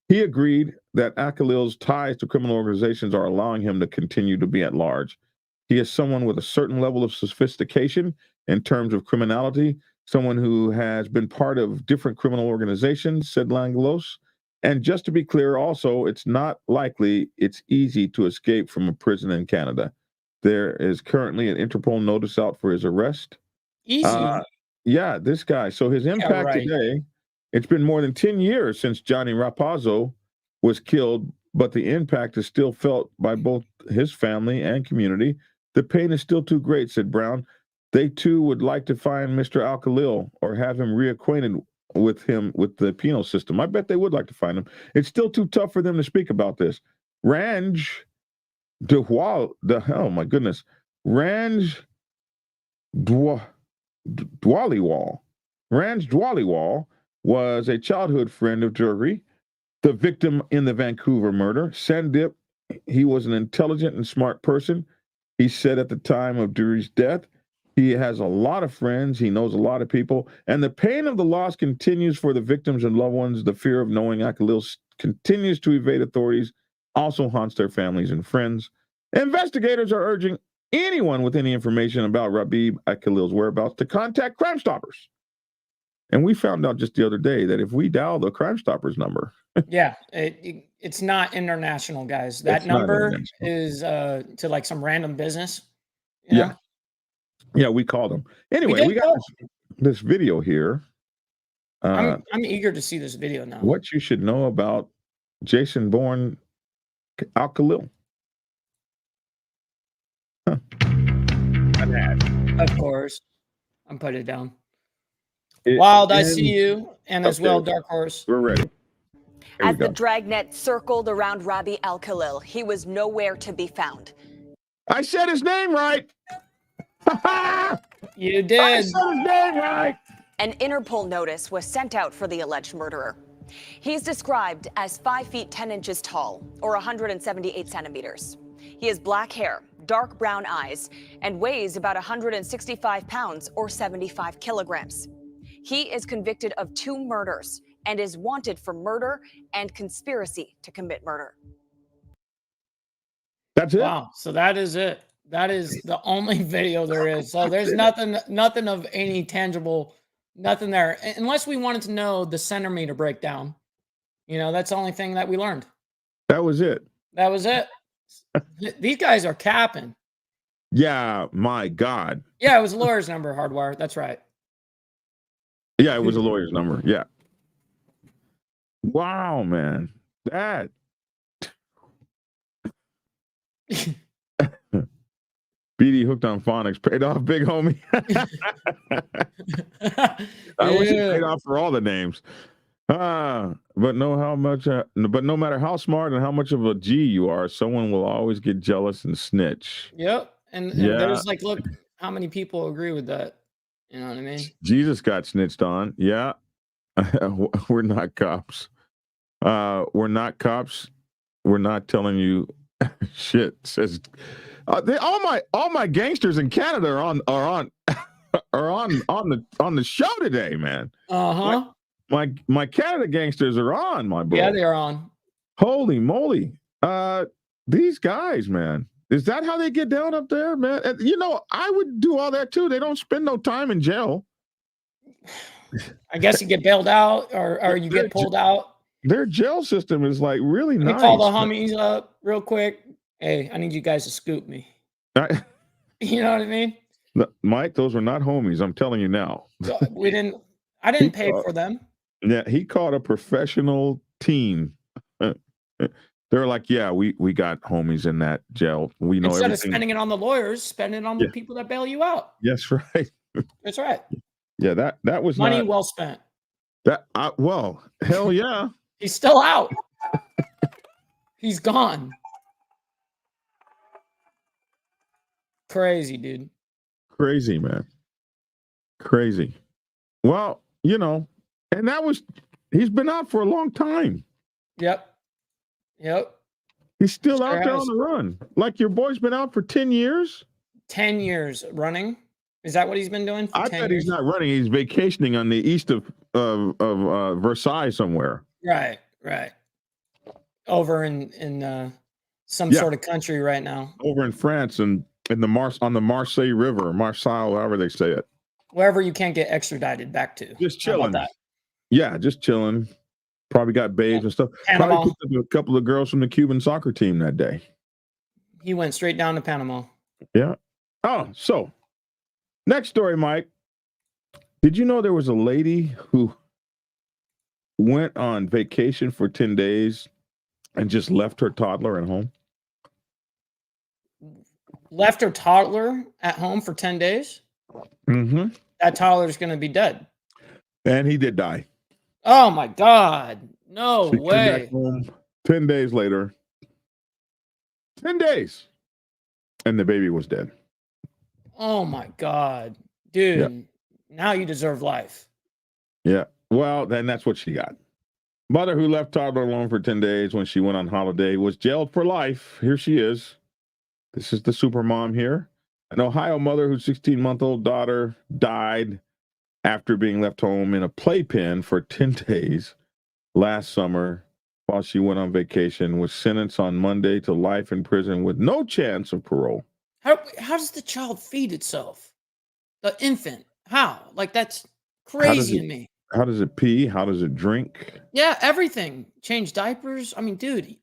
He agreed that Al Khalil's ties to criminal organizations are allowing him to continue to be at large. He is someone with a certain level of sophistication in terms of criminality, someone who has been part of different criminal organizations, said Langlois. And just to be clear, also, it's not likely it's easy to escape from a prison in Canada. There is currently an Interpol notice out for his arrest. Easy. This guy. So his impact today, it's been more than 10 years since Johnny Raposo was killed, but the impact is still felt by both his family and community. The pain is still too great, said Brown. They, too, would like to find Mr. Al Khalil or have him reacquainted with the penal system. I bet they would like to find him. It's still too tough for them to speak about this. Ranj Dwaliwal was a childhood friend of Jurgi, the victim in the Vancouver murder. Sandip, he was an intelligent and smart person. He said at the time of Jurgi's death, He has a lot of friends. He knows a lot of people. And the pain of the loss continues for the victims and loved ones. The fear of knowing Akhil continues to evade authorities, also haunts their families and friends. Investigators are urging anyone with any information about Rabib Akhil's whereabouts to contact Crime Stoppers. And we found out just the other day that if we dial the Crime Stoppers number, Yeah, it's not international, guys. That number is to like some random business. You know? Yeah, we called them. Anyway, we got this video here. I'm eager to see this video now. What you should know about Jason Bourne Al-Khalil. Huh. Of course. I'm putting it down. Wild, I see you. And as well, Dark Horse. We're ready. As the dragnet circled around Rabib Al-Khalil, he was nowhere to be found. I said his name right. You did. I said his name right. An Interpol notice was sent out for the alleged murderer. He's described as 5 feet 10 inches tall, or 178 centimeters. He has black hair, dark brown eyes, and weighs about 165 pounds, or 75 kilograms. He is convicted of 2 murders and is wanted for murder and conspiracy to commit murder. That's it? Wow. So that is it. That is the only video there is. So there's nothing of any tangible, nothing there. Unless we wanted to know the centimeter breakdown. You know, that's the only thing that we learned. That was it. That was it. These guys are capping. Yeah, my God. Yeah, it was a lawyer's number, Hardwire. That's right. Yeah, it was a lawyer's number. Yeah. Wow, man. That. BD hooked on phonics paid off, big homie. I wish it paid off for all the names. But no matter how smart and how much of a G you are, someone will always get jealous and snitch. Yep. And there's like, look how many people agree with that. You know what I mean? Jesus got snitched on. Yeah. We're not cops. We're not cops. We're not telling you shit. Says all my gangsters in Canada are on the show today, man. Uh-huh. My Canada gangsters are on, my bro. Yeah, they are on. Holy moly. These guys, man. Is that how they get down up there, man? And, you know, I would do all that too. They don't spend no time in jail. I guess you get bailed out or you get pulled out. Their jail system is like really nice. Call the homies up real quick. Hey, I need you guys to scoop me. You know what I mean? Mike, those were not homies. I'm telling you now. I didn't pay for them. Yeah, he called a professional team. They're like, yeah, we got homies in that jail. We know instead everything. Of spending it on the lawyers, spend it on the people that bail you out. Yes, right. That's right. Yeah, that was money well spent. Well, hell yeah. He's still out. He's gone. Crazy, dude. Crazy, man. Crazy. Well, you know, and he's been out for a long time. Yep. He's still out there on the run. Like your boy's been out for 10 years? 10 years running? Is that what he's been doing for 10 years? I bet he's not running. He's vacationing on the east of Versailles somewhere. Right. Over in some sort of country right now. Over in France and on the Marseille River, Marseille, however they say it. Wherever you can't get extradited back to. Just chilling. Yeah, just chilling. Probably got babes and stuff. Panama. Probably picked up a couple of girls from the Cuban soccer team that day. He went straight down to Panama. Yeah. Oh, so next story, Mike. Did you know there was a lady who went on vacation for 10 days and just left her toddler at home? Left her toddler at home for 10 days? Mm-hmm. That toddler's going to be dead. And he did die. Oh, my God. No she way. Came back home 10 days later. 10 days. And the baby was dead. Oh, my God. Dude, Now you deserve life. Yeah. Well, then that's what she got. Mother who left toddler alone for 10 days when she went on holiday was jailed for life. Here she is. This is the super mom here. An Ohio mother whose 16-month-old daughter died after being left home in a playpen for 10 days last summer while she went on vacation was sentenced on Monday to life in prison with no chance of parole. How does the child feed itself? The infant. How? Like, that's crazy to me. How does it pee? How does it drink? Yeah, everything. Change diapers. I mean, dude,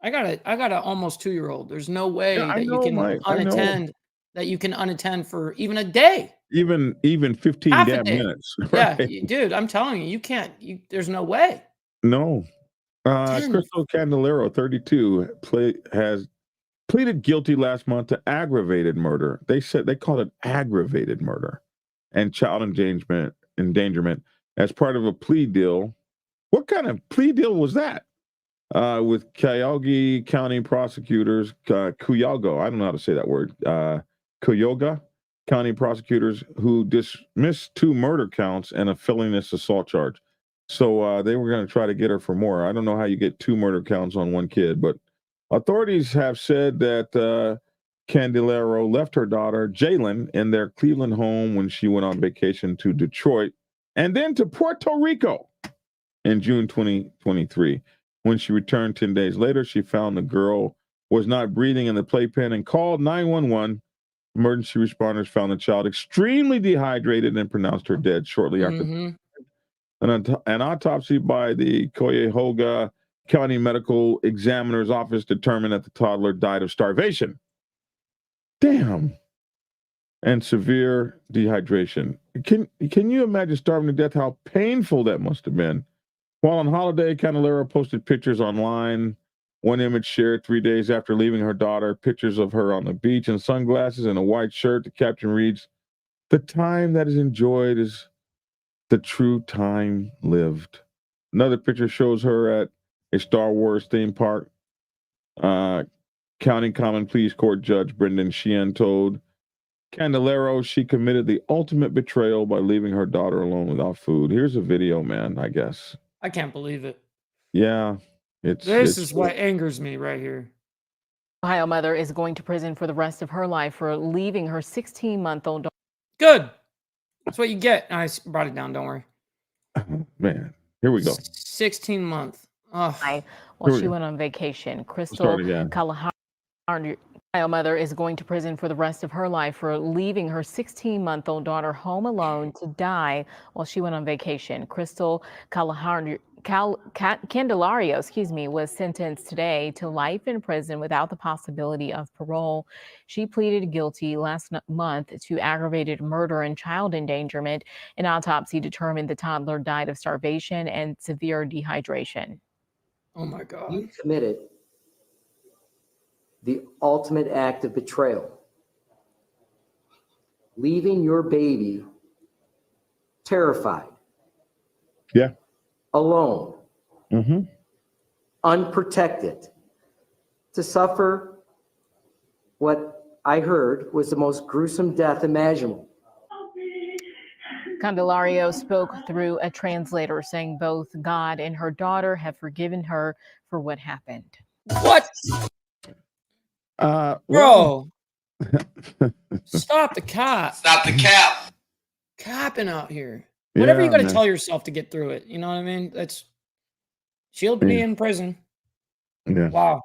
I got a almost 2-year-old. There's no way Yeah, I that you know, can Mike. I know. unattend for even a day. Even 15 Half a damn day. minutes. Yeah, Right? dude, I'm telling you, you can't. There's no way. No. 10. Crystal Candelero, 32, has pleaded guilty last month to aggravated murder. They called it aggravated murder and child endangerment as part of a plea deal. What kind of plea deal was that? With Cuyahoga County prosecutors, Cuyahoga, I don't know how to say that word, Cuyahoga County prosecutors who dismissed 2 murder counts and a felonious assault charge. So they were going to try to get her for more. I don't know how you get 2 murder counts on one kid, but authorities have said that Candelero left her daughter, Jalen, in their Cleveland home when she went on vacation to Detroit and then to Puerto Rico in June 2023. When she returned 10 days later, she found the girl was not breathing in the playpen and called 911. Emergency responders found the child extremely dehydrated and pronounced her dead shortly after. An autopsy by the Cuyahoga County Medical Examiner's Office determined that the toddler died of starvation. Damn. And severe dehydration. Can you imagine starving to death? How painful that must have been. While on holiday, Candelero posted pictures online. One image shared 3 days after leaving her daughter, pictures of her on the beach in sunglasses and a white shirt. The caption reads, "The time that is enjoyed is the true time lived." Another picture shows her at a Star Wars theme park. County Common Pleas Court Judge Brendan Sheehan told Candelero she committed the ultimate betrayal by leaving her daughter alone without food. Here's a video, man, I guess. I can't believe it. Yeah. This is what angers me right here. Ohio mother is going to prison for the rest of her life for leaving her 16-month-old daughter. Good. That's what you get. I brought it down. Don't worry. Man, here we go. 16-month. Oh. While she went on vacation. Crystal Kalahari, Ohio mother, is going to prison for the rest of her life for leaving her 16-month-old daughter home alone to die while she went on vacation. Crystal Candelario, was sentenced today to life in prison without the possibility of parole. She pleaded guilty last month to aggravated murder and child endangerment. An autopsy determined the toddler died of starvation and severe dehydration. Oh my God. You committed the ultimate act of betrayal, leaving your baby terrified. Yeah. Alone, unprotected, to suffer what I heard was the most gruesome death imaginable. Candelario spoke through a translator, saying both God and her daughter have forgiven her for what happened. What? Bro. Stop the cap. Stop the cap. Capping out here. Whatever you got to tell yourself to get through it. You know what I mean? She'll be in prison. Yeah. Wow.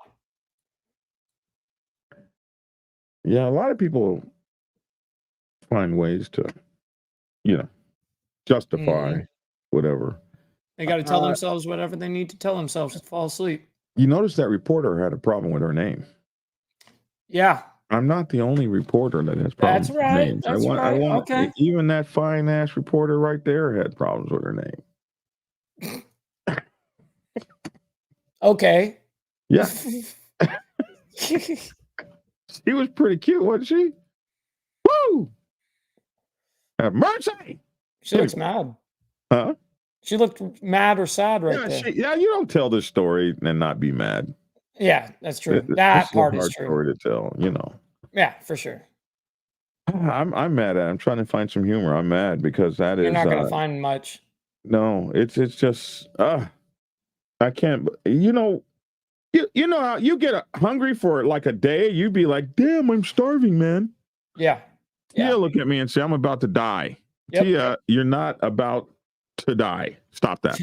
Yeah, a lot of people find ways to, justify whatever. They got to tell themselves whatever they need to tell themselves to fall asleep. You notice that reporter had a problem with her name. Yeah. I'm not the only reporter that has problems with names. That's right. Okay. Even that fine ass reporter right there had problems with her name. Okay. Yeah. She was pretty cute, wasn't she? Woo! Have mercy. She looks mad. Huh? She looked mad or sad right there. You don't tell this story and not be mad. Yeah, that's true. That part is true. Story to tell, Yeah, for sure. I'm mad at it. I'm trying to find some humor. I'm mad because You're not going to find much. No, it's just I can't. You know how you get hungry for like a day. You'd be like, "Damn, I'm starving, man." Yeah. Tia look at me and say, I'm about to die. Yep. Tia, you're not about to die. Stop that.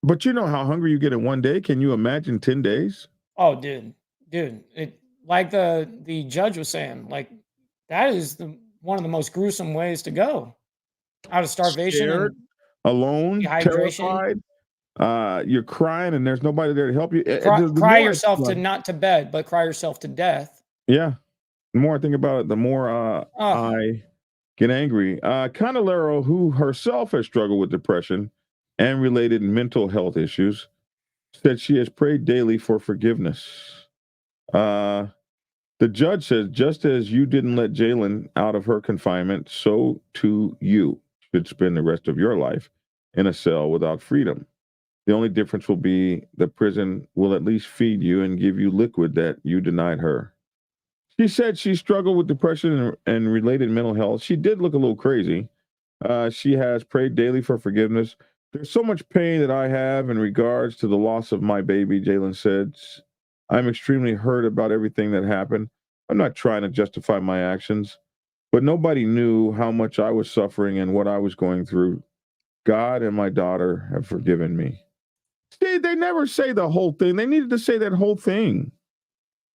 But you know how hungry you get in one day? Can you imagine 10 days? Oh, dude. It like the judge was saying, like that is one of the most gruesome ways to go. Out of starvation Scared, and alone, dehydration. terrified. You're crying and there's nobody there to help you. Cry, The cry more yourself to not to bed, but cry yourself to death. yeah. The more I think about it, the more Oh, I get angry. Candelero, who herself has struggled with depression and related mental health issues, said she has prayed daily for forgiveness. The judge says, just as you didn't let Jalen out of her confinement, so too you should spend the rest of your life in a cell without freedom. The only difference will be the prison will at least feed you and give you liquid that you denied her. She said she struggled with depression and related mental health. She did look a little crazy. She has prayed daily for forgiveness. There's so much pain that I have in regards to the loss of my baby, Jalen said. I'm extremely hurt about everything that happened. I'm not trying to justify my actions, but nobody knew how much I was suffering and what I was going through. God and my daughter have forgiven me. See, they never say the whole thing. They needed to say that whole thing,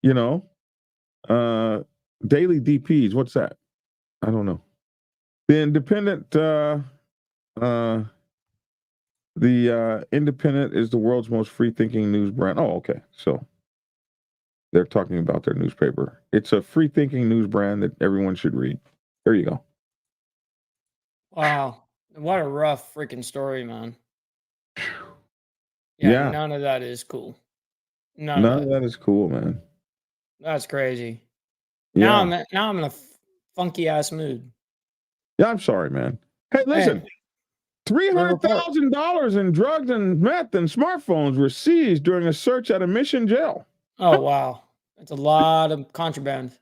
you know? Daily DPs, what's that? I don't know. The Independent, Independent is the world's most free-thinking news brand. Oh, okay. So they're talking about their newspaper. It's a free-thinking news brand that everyone should read. There you go. wow. What a rough freaking story, man. Yeah, Yeah, none of that is cool. None of none of that. that is cool, man. That's crazy. Now Yeah. I'm in a funky ass mood. Yeah, I'm sorry, man. Hey, listen. report. $300,000 in drugs and meth and smartphones were seized during a search at a Mission jail. Oh wow. That's a lot of contraband.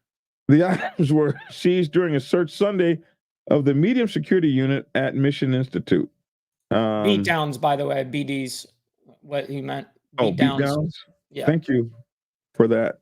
The items were seized during a search Sunday of the medium security unit at Mission Institute. Beat downs, by the way, BDs. What he meant. Beat Beat downs. downs. Yeah. Thank you for that.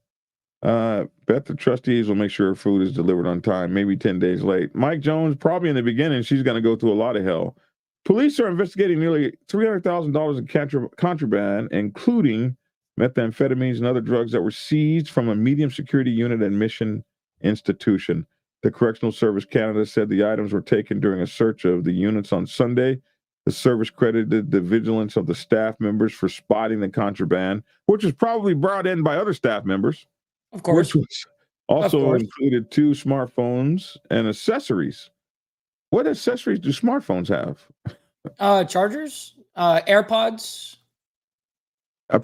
Bet the trustees will make sure food is delivered on time, maybe 10 days late. Mike Jones, probably in the beginning, she's going to go through a lot of hell. Police are investigating nearly $300,000 in contraband, including methamphetamines and other drugs that were seized from a medium security unit at Mission Institution. The Correctional Service Canada said the items were taken during a search of the units on Sunday. The service credited the vigilance of the staff members for spotting the contraband, which was probably brought in by other staff members. Of course. Which was also included 2 smartphones and accessories. What accessories do smartphones have? Chargers, AirPods.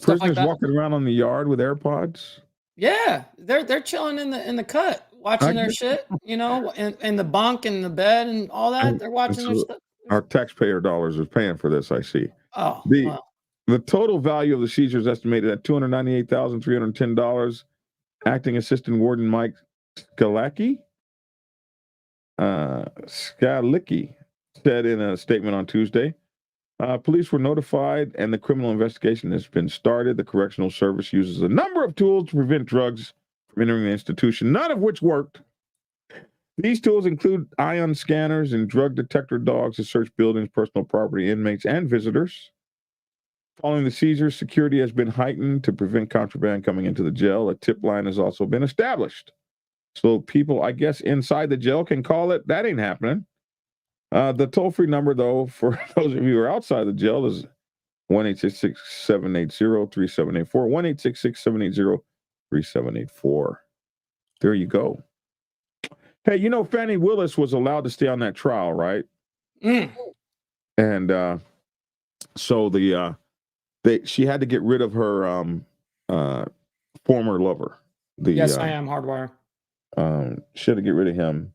Prisoners walking around on the yard with AirPods. Yeah, they're chilling in the cut, watching their shit. You know, in the bunk and the bed and all that. They're watching their stuff. Our taxpayer dollars are paying for this. I see. Oh, the total value of the seizure is estimated at $298,310. Acting Assistant Warden Mike Skalicki said in a statement on Tuesday, police were notified and the criminal investigation has been started. The Correctional Service uses a number of tools to prevent drugs from entering the institution, none of which worked. These tools include ion scanners and drug detector dogs to search buildings, personal property, inmates, and visitors. Following the seizure, security has been heightened to prevent contraband coming into the jail. A tip line has also been established. So people, I guess, inside the jail can call it. That ain't happening. The toll-free number, though, for those of you who are outside the jail is 1-866-780-3784, 1-866-780-3784. There you go. Hey, you know, Fannie Willis was allowed to stay on that trial, right? And so she had to get rid of her former lover. Yes, I am Hardwire. She had to get rid of him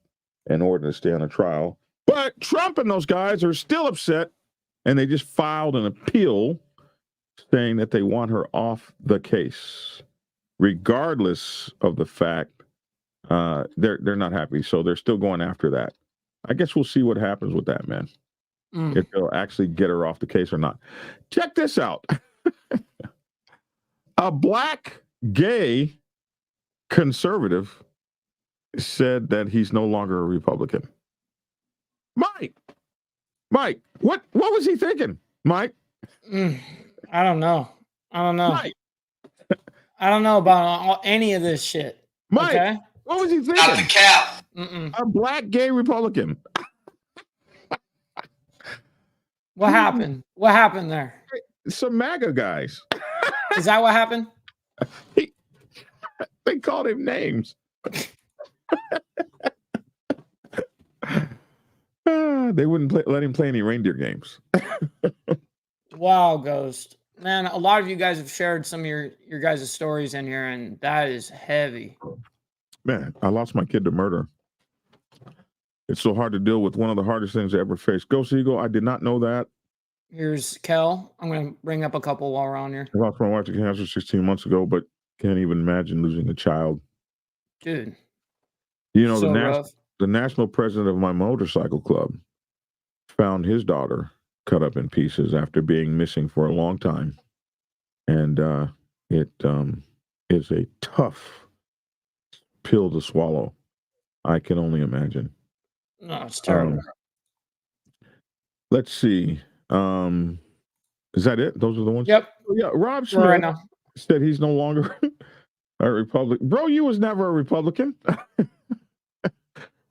in order to stay on the trial. But Trump and those guys are still upset, and they just filed an appeal saying that they want her off the case, regardless of the fact they're not happy. So they're still going after that. I guess we'll see what happens with that, man. If they'll actually get her off the case or not. Check this out. A black gay conservative said that he's no longer a Republican. Mike, what was he thinking, Mike? I don't know. Mike, I don't know about any of this shit. Mike, Okay? what was he Not the thinking? cap. A black gay Republican. What happened? What happened there? Some MAGA guys. Is that what happened? They called him names. They wouldn't let him play any reindeer games. Wow, Ghost. Man, a lot of you guys have shared some of your guys' stories in here, and that is heavy. Man, I lost my kid to murder. It's so hard to deal with. One of the hardest things I ever faced. Ghost Eagle, I did not know that. Here's Kel. I'm going to bring up a couple while we're on here. I lost my wife to cancer 16 months ago, but can't even imagine losing a child. Dude. You know, So the national president of my motorcycle club found his daughter cut up in pieces after being missing for a long time. And it is a tough pill to swallow. I can only imagine. No, it's terrible. Let's see. Is that it? Those are the ones? Yep. Yeah, Rob Smith Right now. said he's no longer a Republican. Bro, you was never a Republican.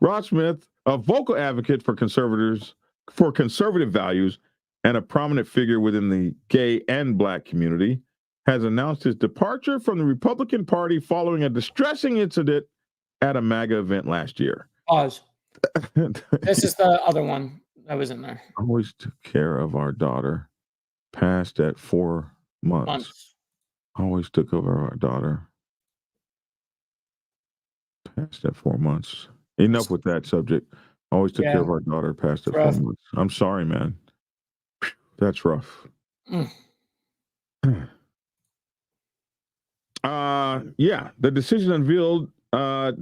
Rob Smith, a vocal advocate for conservative values and a prominent figure within the gay and black community, has announced his departure from the Republican Party following a distressing incident at a MAGA event last year. Pause. This is the other one that was in there. Always took care of our daughter, passed at 4 months. Always took over our daughter, passed at 4 months. Enough with that subject. Always took care of our daughter, passed at 4 months. I'm sorry, man. That's rough. Yeah, the decision unveiled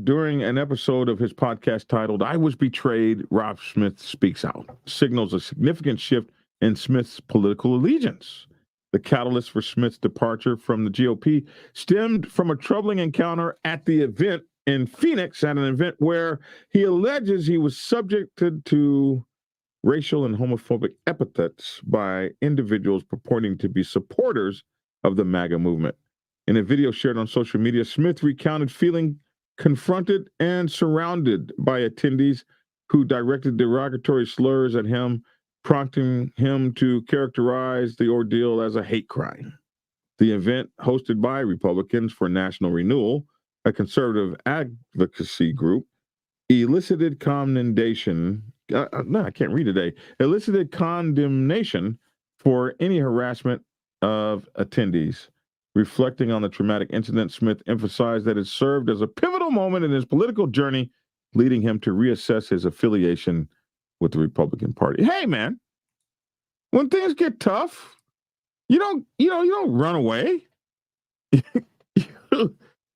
during an episode of his podcast titled "I Was Betrayed." Rob Smith speaks out, signals a significant shift in Smith's political allegiance. The catalyst for Smith's departure from the GOP stemmed from a troubling encounter at the event in Phoenix, at an event where he alleges he was subjected to racial and homophobic epithets by individuals purporting to be supporters of the MAGA movement. In a video shared on social media, Smith recounted feeling confronted and surrounded by attendees who directed derogatory slurs at him, prompting him to characterize the ordeal as a hate crime. The event, hosted by Republicans for National Renewal, a conservative advocacy group, elicited condemnation. I can't read today. Elicited condemnation for any harassment of attendees. Reflecting on the traumatic incident, Smith emphasized that it served as a pivotal moment in his political journey, leading him to reassess his affiliation with the Republican Party. Hey, man, when things get tough, you don't run away.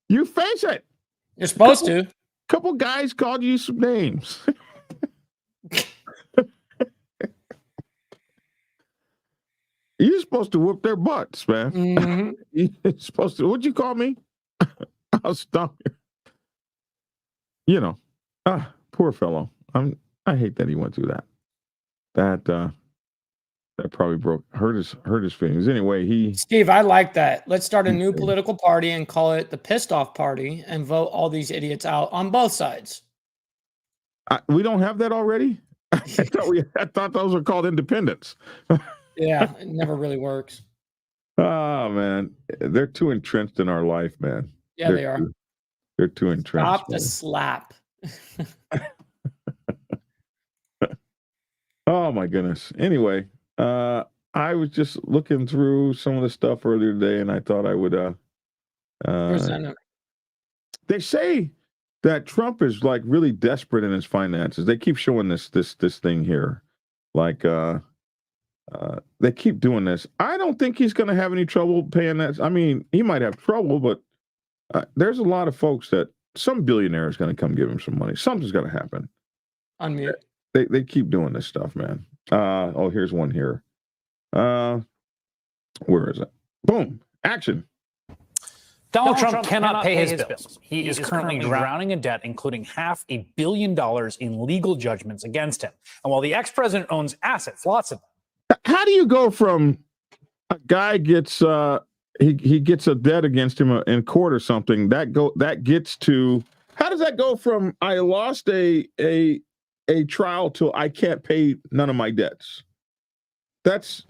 You face it. You're supposed to. Couple guys called you some names. You're supposed to whoop their butts, man. Mm-hmm. You're supposed to. What'd you call me? I'll stomp you. Poor fellow. I hate that he went through that. That probably hurt his feelings. Anyway, Steve, I like that. Let's start a new political party and call it the Pissed Off Party and vote all these idiots out on both sides. We don't have that already. I thought those were called independents. Yeah, it never really works. Oh man, they're too entrenched in our life, man. Yeah, they are. They're too entrenched. Stop the slap. Oh my goodness. Anyway, I was just looking through some of the stuff earlier today, and I thought I would. Present it. They say that Trump is like really desperate in his finances. They keep showing this thing here, like they keep doing this. I don't think he's going to have any trouble paying that. I mean, he might have trouble, but there's a lot of folks that some billionaire is going to come give him some money. Something's going to happen. Unmute. They keep doing this stuff, man. Here's one here. Where is it? Boom. Action. Donald Trump cannot pay his bills. He is currently drowning in debt, including $500 million in legal judgments against him. And while the ex-president owns assets, lots of them. How do you go from a guy gets he gets a debt against him in court or something that gets to, how does that go from I lost a trial to I can't pay none of my debts? That's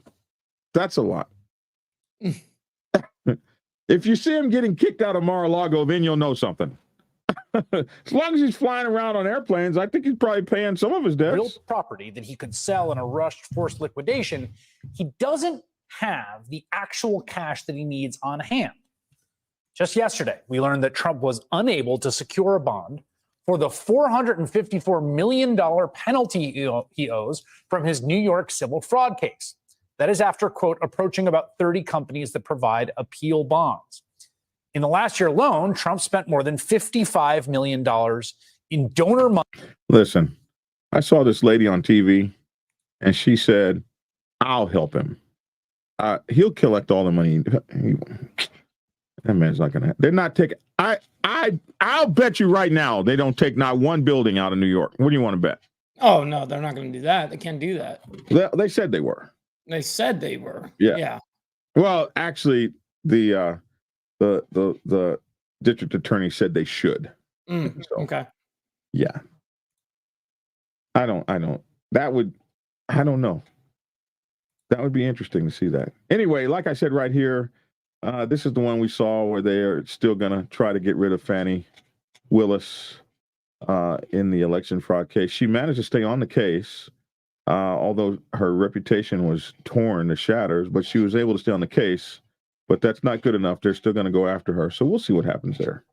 a lot. If you see him getting kicked out of Mar-a-Lago, then you'll know something. As long as he's flying around on airplanes, I think he's probably paying some of his debts. Real property that he could sell in a rushed forced liquidation. He doesn't have the actual cash that he needs on hand. Just yesterday, we learned that Trump was unable to secure a bond for the $454 million penalty he owes from his New York civil fraud case. That is after, quote, approaching about 30 companies that provide appeal bonds. In the last year alone, Trump spent more than $55 million in donor money. Listen, I saw this lady on TV, and she said, I'll help him. He'll collect all the money. That man's not going to. They're not taking. I'll bet you right now they don't take not one building out of New York. What do you want to bet? Oh no, they're not going to do that. They can't do that. They said they were. They said they were. Yeah. Well, actually, the district attorney said they should. So, Okay. Yeah. I don't know. That would be interesting to see that. Anyway, like I said right here, this is the one we saw where they are still going to try to get rid of Fani Willis in the election fraud case. She managed to stay on the case, although her reputation was torn to shatters, but she was able to stay on the case. But that's not good enough. They're still going to go after her. So we'll see what happens there.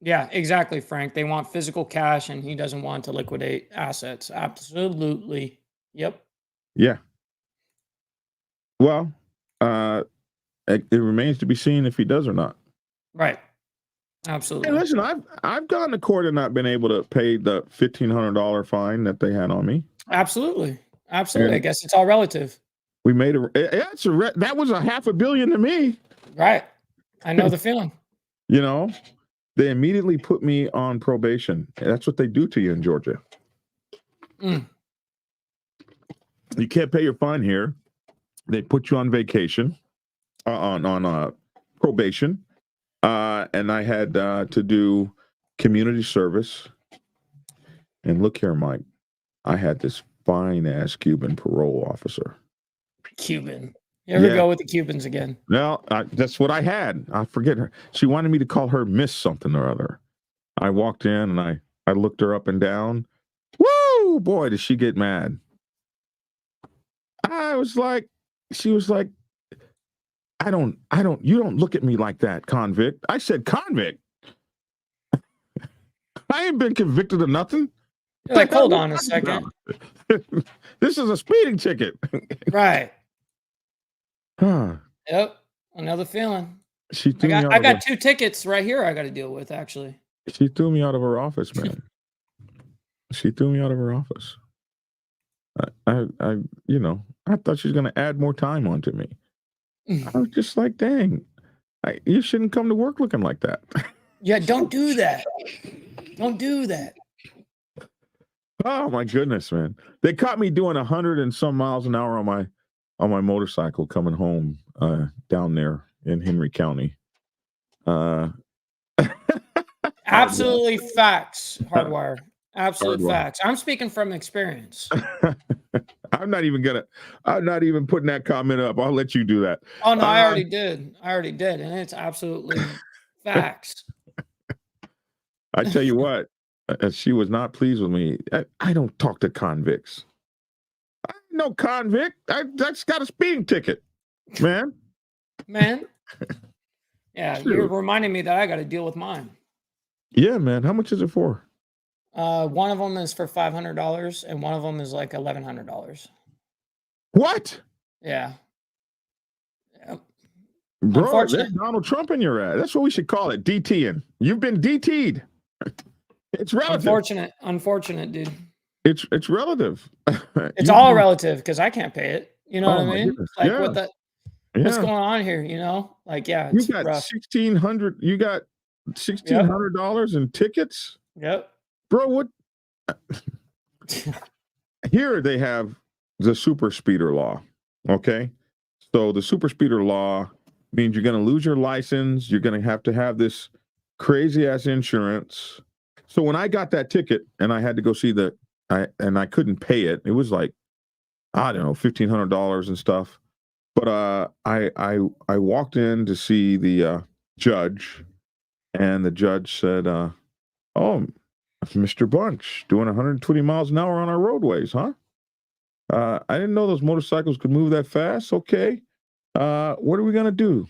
Yeah, exactly, Frank. They want physical cash, and he doesn't want to liquidate assets. Absolutely. Yep. Yeah. Well, it remains to be seen if he does or not. Right. Absolutely. Hey, listen, I've gone to court and not been able to pay the $1,500 fine that they had on me. Absolutely. Absolutely. Yeah. I guess it's all relative. We made that was $500 million to me. Right. I know the feeling. You know, they immediately put me on probation. That's what they do to you in Georgia. You can't pay your fine here. They put you on vacation, on probation. And I had to do community service. And look here, Mike, I had this fine ass Cuban parole officer. Cuban. You ever go with the Cubans again? No, that's what I had. I forget her. She wanted me to call her Miss something or other. I walked in and I looked her up and down. Woo! Boy, did she get mad. She was like, you don't look at me like that, convict. I said, convict? I ain't been convicted of nothing. You're like, hold on a second. This is a speeding ticket. Right. Huh. Yep. Another feeling. I got 2 tickets right here I got to deal with, actually. She threw me out of her office, man. She threw me out of her office. I thought she was going to add more time onto me. I was just like, dang, you shouldn't come to work looking like that. Yeah, don't do that. Don't do that. Oh my goodness, man! They caught me doing 100 and some miles an hour on my motorcycle coming home down there in Henry County. Absolutely facts, Hardwire. Absolute facts. I'm speaking from experience. I'm not even putting that comment up. I'll let you do that. Oh no, I already did. And it's absolutely facts. I tell you what, she was not pleased with me. I don't talk to convicts. I'm no convict. I just got a speeding ticket, man. Yeah, you're reminding me that I got to deal with mine. Yeah, man. How much is it for? One of them is for $500, and one of them is like $1,100. What? Yeah. Bro, there's Donald Trump in your ass. That's what we should call it, DTing. You've been DT'd. It's relative. Unfortunate, dude. It's relative. It's all relative because I can't pay it. You know what I mean? Goodness. Like yeah. with that. What's Yeah. going on here? You know, like, yeah, You it's got rough. $1,600. You got $1,600 in tickets, Yep. bro. What? Here they have the super speeder law. Okay, so the super speeder law means you're going to lose your license. You're going to have this crazy ass insurance. So when I got that ticket and I had to go see I couldn't pay it. It was like, I don't know, $1,500 and stuff. But I walked in to see the judge, and the judge said, "Oh, Mr. Bunch, doing 120 miles an hour on our roadways, huh? I didn't know those motorcycles could move that fast. Okay, what are we gonna do?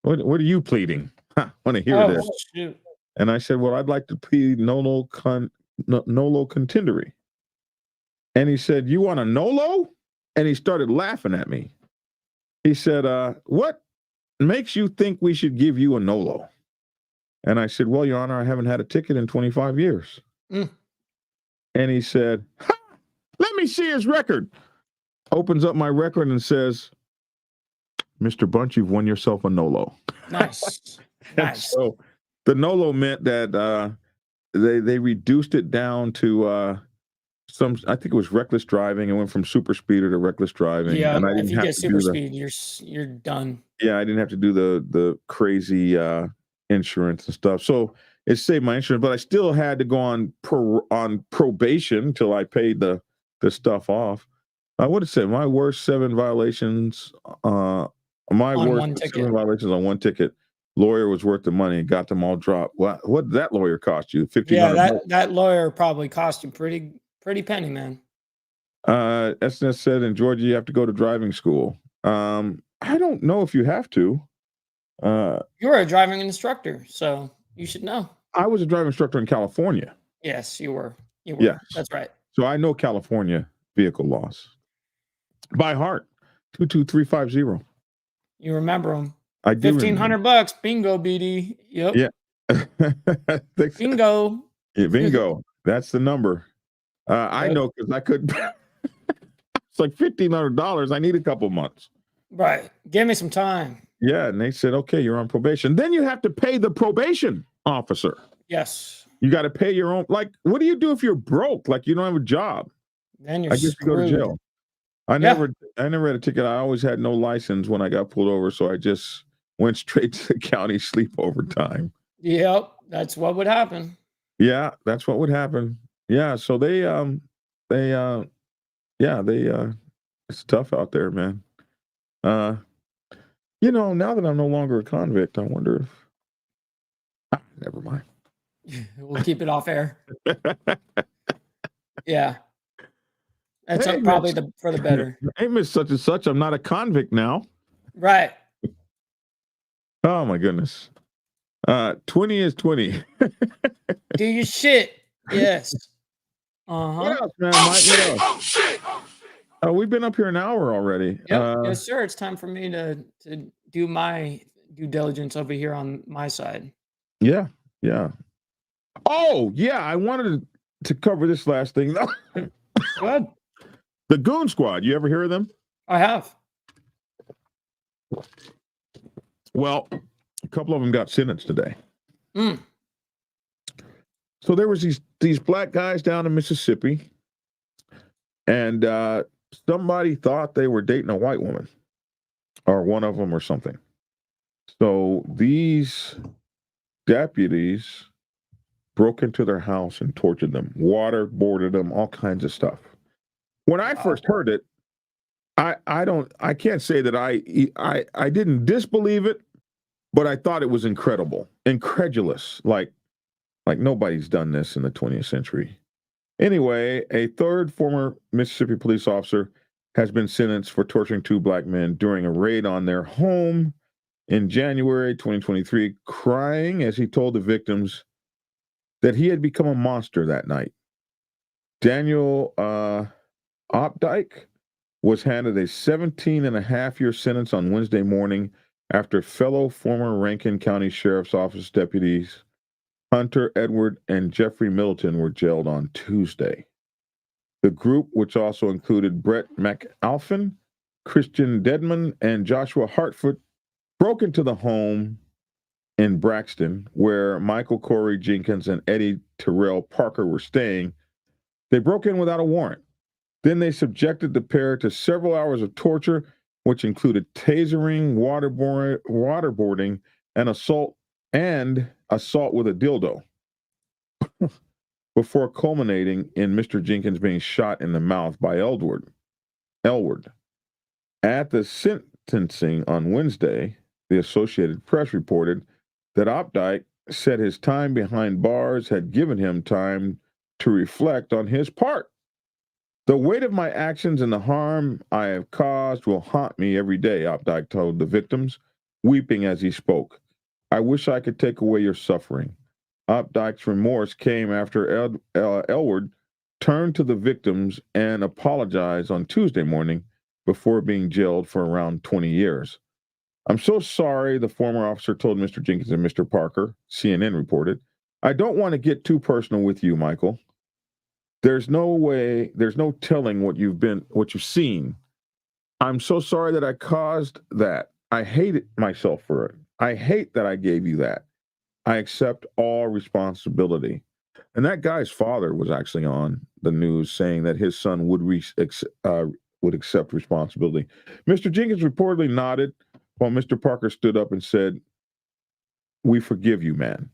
What are you pleading? I want to hear Oh, this." shoot. And I said, "Well, I'd like to plead nolo contendory." And he said, "You want a nolo?" And he started laughing at me. He said, "What makes you think we should give you a nolo?" And I said, "Well, Your Honor, I haven't had a ticket in 25 years. Mm. And he said, "Ha! Let me see his record." Opens up my record and says, "Mr. Bunch, you've won yourself a nolo." Nice. Nice. So the nolo meant that they reduced it down to I think it was reckless driving. It went from super speeder to reckless driving. Yeah. And I If didn't you have get to super do speed, you're done. I didn't have to do the crazy insurance and stuff. So it saved my insurance, but I still had to go on probation until I paid the stuff off. I would have said my worst 7 violations. My On worst one 7 ticket. violations on one ticket. Lawyer was worth the money and got them all dropped. What did that lawyer cost you? $1,500. Yeah, that lawyer probably cost you pretty penny, man. SNS said in Georgia you have to go to driving school. I don't know if you have to. You're a driving instructor, so you should know. I was a driving instructor in California. Yes, you were. You were. Yes. That's right. So I know California vehicle laws by heart. 22350. You remember them. I do. $1,500. Bingo, BD. Yep. Yeah. Bingo. Yeah, bingo. That's the number. I Yep. know because I couldn't. It's like $1,500. I need a couple months. Right. Give me some time. Yeah, and they said, "Okay, you're on probation." Then you have to pay the probation officer. Yes. You got to pay your own. Like, what do you do if you're broke? Like, you don't have a job? Then you're I guess you go to screwed. jail. I never had a ticket. I always had no license when I got pulled over, so I just went straight to the county sleepover time. Yep. That's what would happen. Yeah, that's what would happen. Yeah, so it's tough out there, man. Now that I'm no longer a convict, I wonder if never mind. We'll keep it off air. Yeah. That's Hey, probably Miss- for the better. Hey, Miss Such and Such, I'm not a convict now. Right. Oh my goodness. 20 is 20. Do your shit. Yes. Uh-huh. What else, man? Mike? What else? We've been up here an hour already. Yep. Yes, sir. It's time for me to do my due diligence over here on my side. Yeah. Oh, yeah. I wanted to cover this last thing. Go ahead. The Goon Squad. You ever hear of them? I have. Well, a couple of them got sentenced today. Mm. So there was these black guys down in Mississippi, and somebody thought they were dating a white woman, or one of them, or something. So these deputies broke into their house and tortured them, waterboarded them, all kinds of stuff. When I first heard it, I can't say that I didn't disbelieve it, but I thought it was incredulous, like nobody's done this in the 20th century. Anyway, a third former Mississippi police officer has been sentenced for torturing 2 black men during a raid on their home in January 2023, crying as he told the victims that he had become a monster that night. Daniel Opdyke was handed a 17-and-a-half-year sentence on Wednesday morning after fellow former Rankin County Sheriff's Office deputies Hunter Edward and Jeffrey Middleton were jailed on Tuesday. The group, which also included Brett McAlphin, Christian Dedman and Joshua Hartford broke into the home in Braxton where Michael Corey Jenkins and Eddie Terrell Parker were staying. They broke in without a warrant. Then they subjected the pair to several hours of torture, which included tasering, waterboarding, and assault with a dildo, before culminating in Mr. Jenkins being shot in the mouth by Elwood. At the sentencing on Wednesday, the Associated Press reported that Opdyke said his time behind bars had given him time to reflect on his part. The weight of my actions and the harm I have caused will haunt me every day, Opdyke told the victims, weeping as he spoke. I wish I could take away your suffering. Opdyke's remorse came after Elwood turned to the victims and apologized on Tuesday morning before being jailed for around 20 years. I'm so sorry, the former officer told Mr. Jenkins and Mr. Parker, CNN reported. I don't want to get too personal with you, Michael. There's no telling what you've seen. I'm so sorry that I caused that. I hate myself for it. I hate that I gave you that. I accept all responsibility. And that guy's father was actually on the news saying that his son would accept responsibility. Mr. Jenkins reportedly nodded while Mr. Parker stood up and said, "We forgive you, man."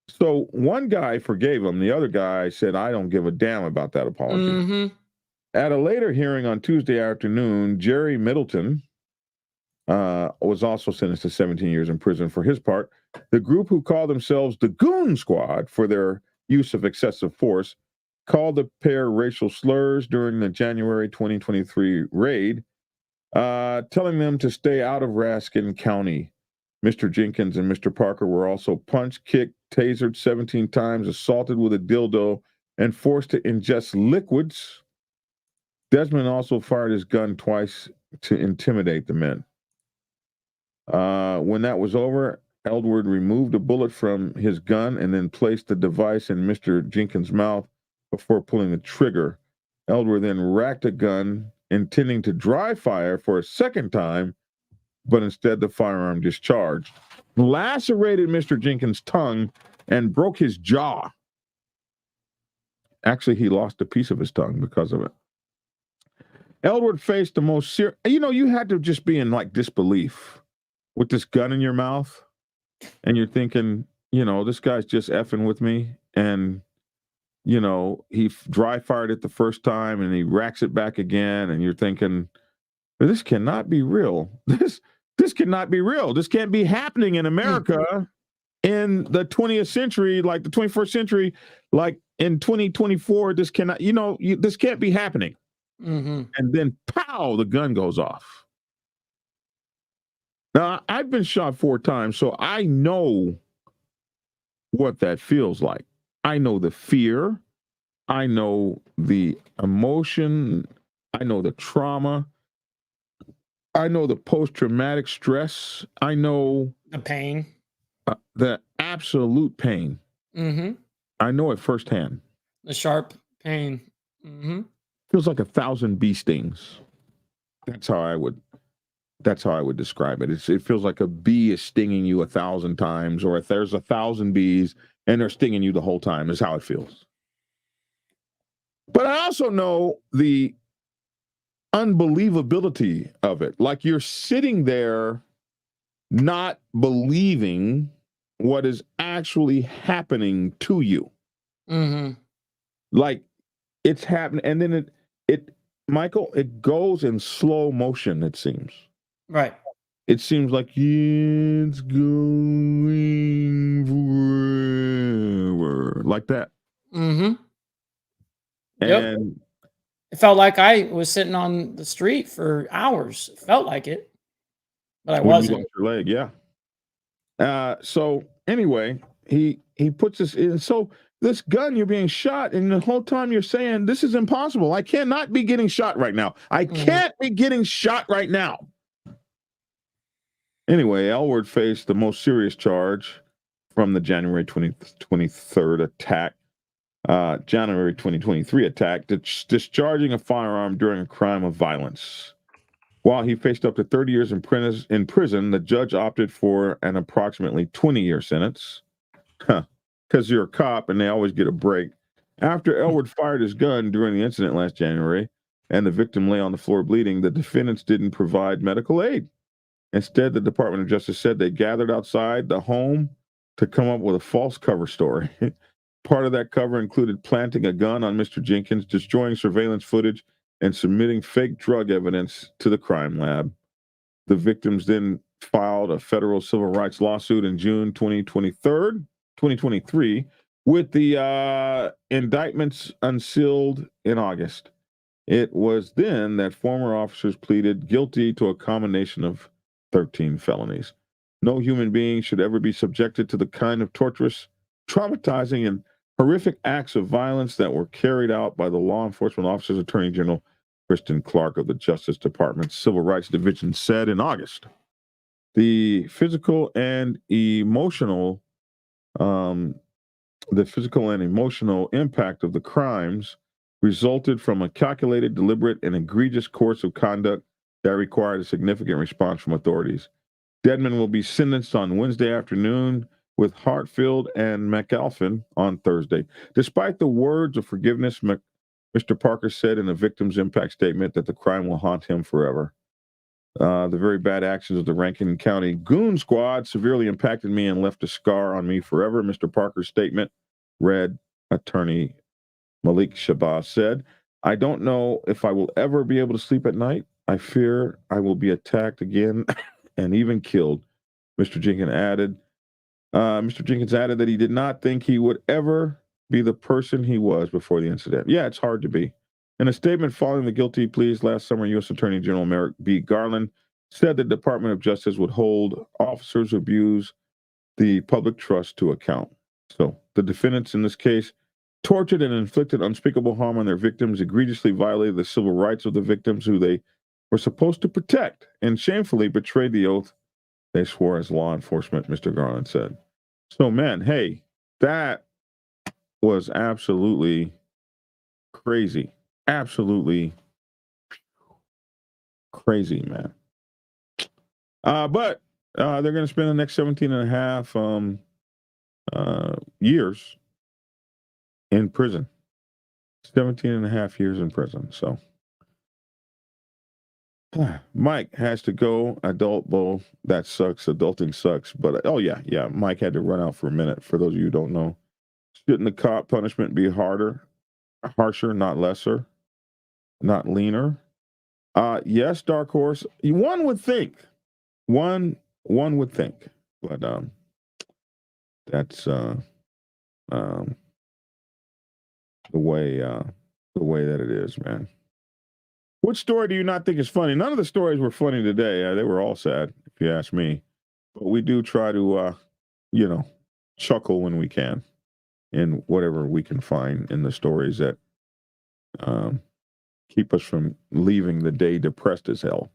So one guy forgave him. The other guy said, "I don't give a damn about that apology." Mm-hmm. At a later hearing on Tuesday afternoon, Jerry Middleton was also sentenced to 17 years in prison for his part. The group, who call themselves the Goon Squad for their use of excessive force, called the pair racial slurs during the January 2023 raid, telling them to stay out of Raskin County. Mr. Jenkins and Mr. Parker were also punched, kicked, tasered 17 times, assaulted with a dildo, and forced to ingest liquids. Desmond also fired his gun twice to intimidate the men. When that was over, Elwood removed a bullet from his gun and then placed the device in Mr. Jenkins' mouth before pulling the trigger. Elwood then racked a gun, intending to dry fire for a second time, but instead the firearm discharged, lacerated Mr. Jenkins' tongue, and broke his jaw. Actually, he lost a piece of his tongue because of it. Elwood faced the most serious, you had to just be in like disbelief with this gun in your mouth. And you're thinking, this guy's just effing with me. And, he dry fired it the first time and he racks it back again. And you're thinking, this cannot be real. This cannot be real. This can't be happening in America in the 20th century, like the 21st century, like in 2024. This cannot, this can't be happening. Mm-hmm. And then, pow, the gun goes off. Now, I've been shot 4 times, so I know what that feels like. I know the fear. I know the emotion. I know the trauma. I know the post-traumatic stress. I know The pain. the absolute pain. Mm-hmm. I know it firsthand. The sharp pain. Mm-hmm. Feels like 1,000 bee stings. That's how I would describe it. It feels like a bee is stinging you 1,000 times, or if there's 1,000 bees and they're stinging you the whole time, is how it feels. But I also know the unbelievability of it. Like you're sitting there not believing what is actually happening to you. Mm-hmm. Like it's happening, and then Michael, it goes in slow motion, it seems. Right. It seems like it's going forever, like that. Mm-hmm. And Yep. It felt like I was sitting on the street for hours. It felt like it, but I when you wasn't. lost your leg, yeah. So anyway, he puts this in. So this gun, you're being shot, and the whole time you're saying, this is impossible. I cannot be getting shot right now. I can't be getting shot right now. Anyway, Elwood faced the most serious charge from the January 2023 attack, discharging a firearm during a crime of violence. While he faced up to 30 years in prison, the judge opted for an approximately 20-year sentence. Because you're a cop and they always get a break. After Elwood fired his gun during the incident last January and the victim lay on the floor bleeding, the defendants didn't provide medical aid. Instead, the Department of Justice said they gathered outside the home to come up with a false cover story. Part of that cover included planting a gun on Mr. Jenkins, destroying surveillance footage, and submitting fake drug evidence to the crime lab. The victims then filed a federal civil rights lawsuit in June 2023, with the indictments unsealed in August. It was then that former officers pleaded guilty to a combination of 13 felonies. No human being should ever be subjected to the kind of torturous, traumatizing, and horrific acts of violence that were carried out by the law enforcement officers. Attorney General Kristen Clark of the Justice Department's Civil Rights Division said in August. The physical and emotional impact of the crimes resulted from a calculated, deliberate, and egregious course of conduct that required a significant response from authorities. Dedman will be sentenced on Wednesday afternoon, with Hartfield and McAlpin on Thursday. Despite the words of forgiveness, Mr. Parker said in the victim's impact statement that the crime will haunt him forever. The very bad actions of the Rankin County Goon Squad severely impacted me and left a scar on me forever, Mr. Parker's statement read. Attorney Malik Shabazz said, I don't know if I will ever be able to sleep at night. I fear I will be attacked again and even killed. Mr. Jenkins added that he did not think he would ever be the person he was before the incident. Yeah, it's hard to be. In a statement following the guilty pleas last summer, U.S. Attorney General Merrick B. Garland said the Department of Justice would hold officers who abuse the public trust to account. So the defendants in this case tortured and inflicted unspeakable harm on their victims, egregiously violated the civil rights of the victims who they were supposed to protect, and shamefully betrayed the oath they swore as law enforcement, Mr. Garland said. So, man, hey, that was absolutely crazy. Absolutely crazy, man. But they're going to spend the next 17 and a half years in prison. 17 and a half years in prison. So Mike has to go. Adult bowl. That sucks. Adulting sucks. But yeah. Mike had to run out for a minute. For those of you who don't know, shouldn't the cop punishment be harsher, not lesser, not leaner? Yes, Dark Horse. One would think. One would think. But that's the way that it is, man. What story do you not think is funny? None of the stories were funny today. They were all sad, if you ask me. But we do try to, chuckle when we can in whatever we can find in the stories that keep us from leaving the day depressed as hell.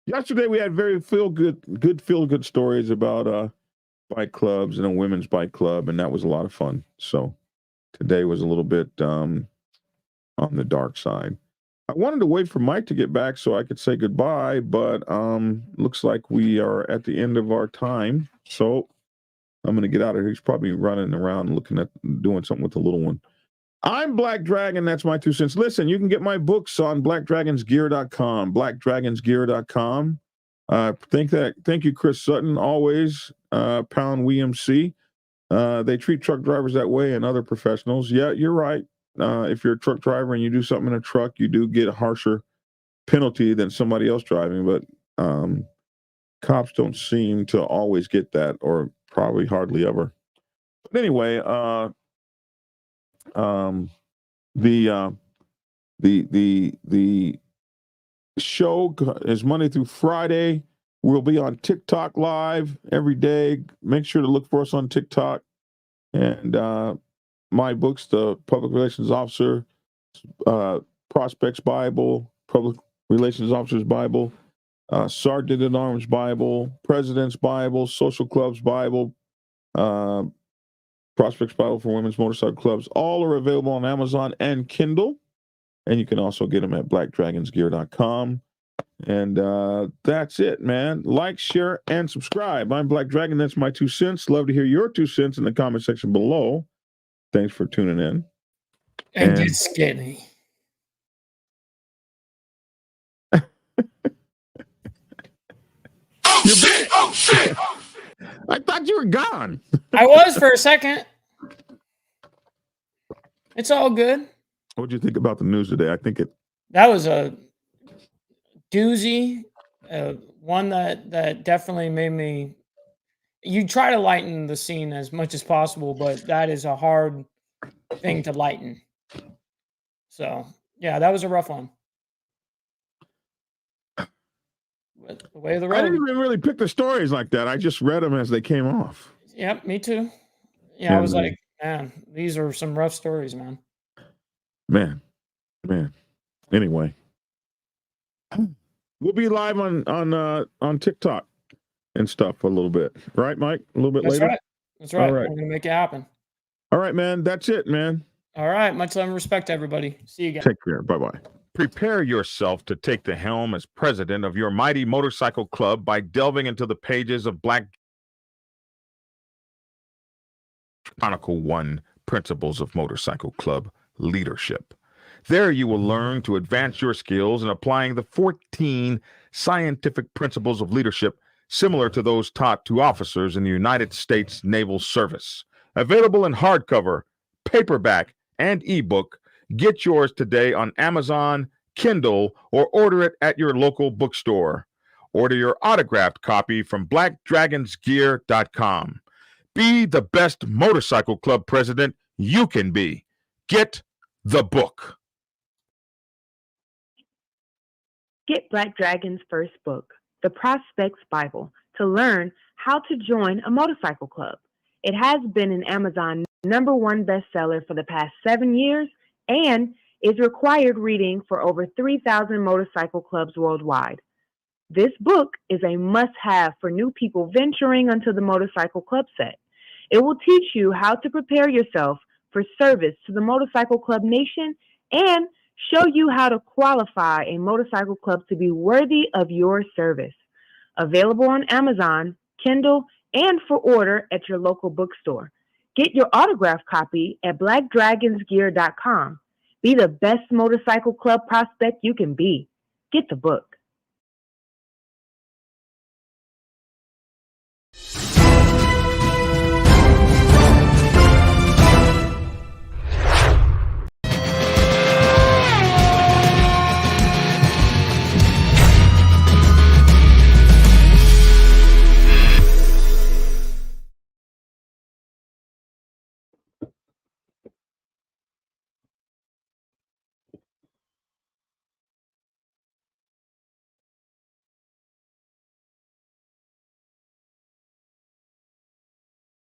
Yesterday, we had very feel-good stories about bike clubs and a women's bike club, and that was a lot of fun. So today was a little bit on the dark side. I wanted to wait for Mike to get back so I could say goodbye, but looks like we are at the end of our time. So I'm going to get out of here. He's probably running around looking at doing something with the little one. I'm Black Dragon. That's my 2 cents. Listen, you can get my books on blackdragonsgear.com, blackdragonsgear.com. Thank you, Chris Sutton, always, Pound WMC. They treat truck drivers that way and other professionals. Yeah, you're right. If you're a truck driver and you do something in a truck, you do get a harsher penalty than somebody else driving. But cops don't seem to always get that, or probably hardly ever. But anyway, the show is Monday through Friday. We'll be on TikTok live every day. Make sure to look for us on TikTok. And my books, the Public Relations Officer, Prospects Bible, Public Relations Officer's Bible, Sergeant at Arms Bible, President's Bible, Social Club's Bible, Prospects Bible for Women's Motorcycle Clubs, all are available on Amazon and Kindle. And you can also get them at blackdragonsgear.com. And that's it, man. Like, share, and subscribe. I'm Black Dragon. That's my 2 cents. Love to hear your 2 cents in the comment section below. Thanks for tuning in. And get skinny. Oh shit! I thought you were gone. I was for a second. It's all good. What do you think about the news today? I think That was a doozy. One that definitely made me. You try to lighten the scene as much as possible, but that is a hard thing to lighten. So yeah, that was a rough one. But the way of the I didn't road. even really pick the stories like that. I just read them as they came off. Yep, me too. Yeah, I And, was like, man, these are some rough stories, man. Man. Anyway, we'll be live on TikTok and stuff a little bit, right, Mike? A little bit That's later. right. That's right. All right. We're gonna make it happen. All right, man. That's it, man. All right. Much love and respect, everybody. See you again. Take care. Bye-bye. Prepare yourself to take the helm as president of your mighty motorcycle club by delving into the pages of Black Chronicle 1 Principles of Motorcycle Club Leadership. There you will learn to advance your skills in applying the 14 scientific principles of leadership similar to those taught to officers in the United States Naval Service. Available in hardcover, paperback, and ebook. Get yours today on Amazon, Kindle, or order it at your local bookstore. Order your autographed copy from blackdragonsgear.com. Be the best motorcycle club president you can be. Get the book. Get Black Dragon's first book, The Prospects Bible, to learn how to join a motorcycle club. It has been an Amazon #1 bestseller for the past 7 years and is required reading for over 3,000 motorcycle clubs worldwide. This book is a must-have for new people venturing onto the motorcycle club set. It will teach you how to prepare yourself for service to the motorcycle club nation and show you how to qualify a motorcycle club to be worthy of your service. Available on Amazon, Kindle, and for order at your local bookstore. Get your autographed copy at blackdragonsgear.com. Be the best motorcycle club prospect you can be. Get the book.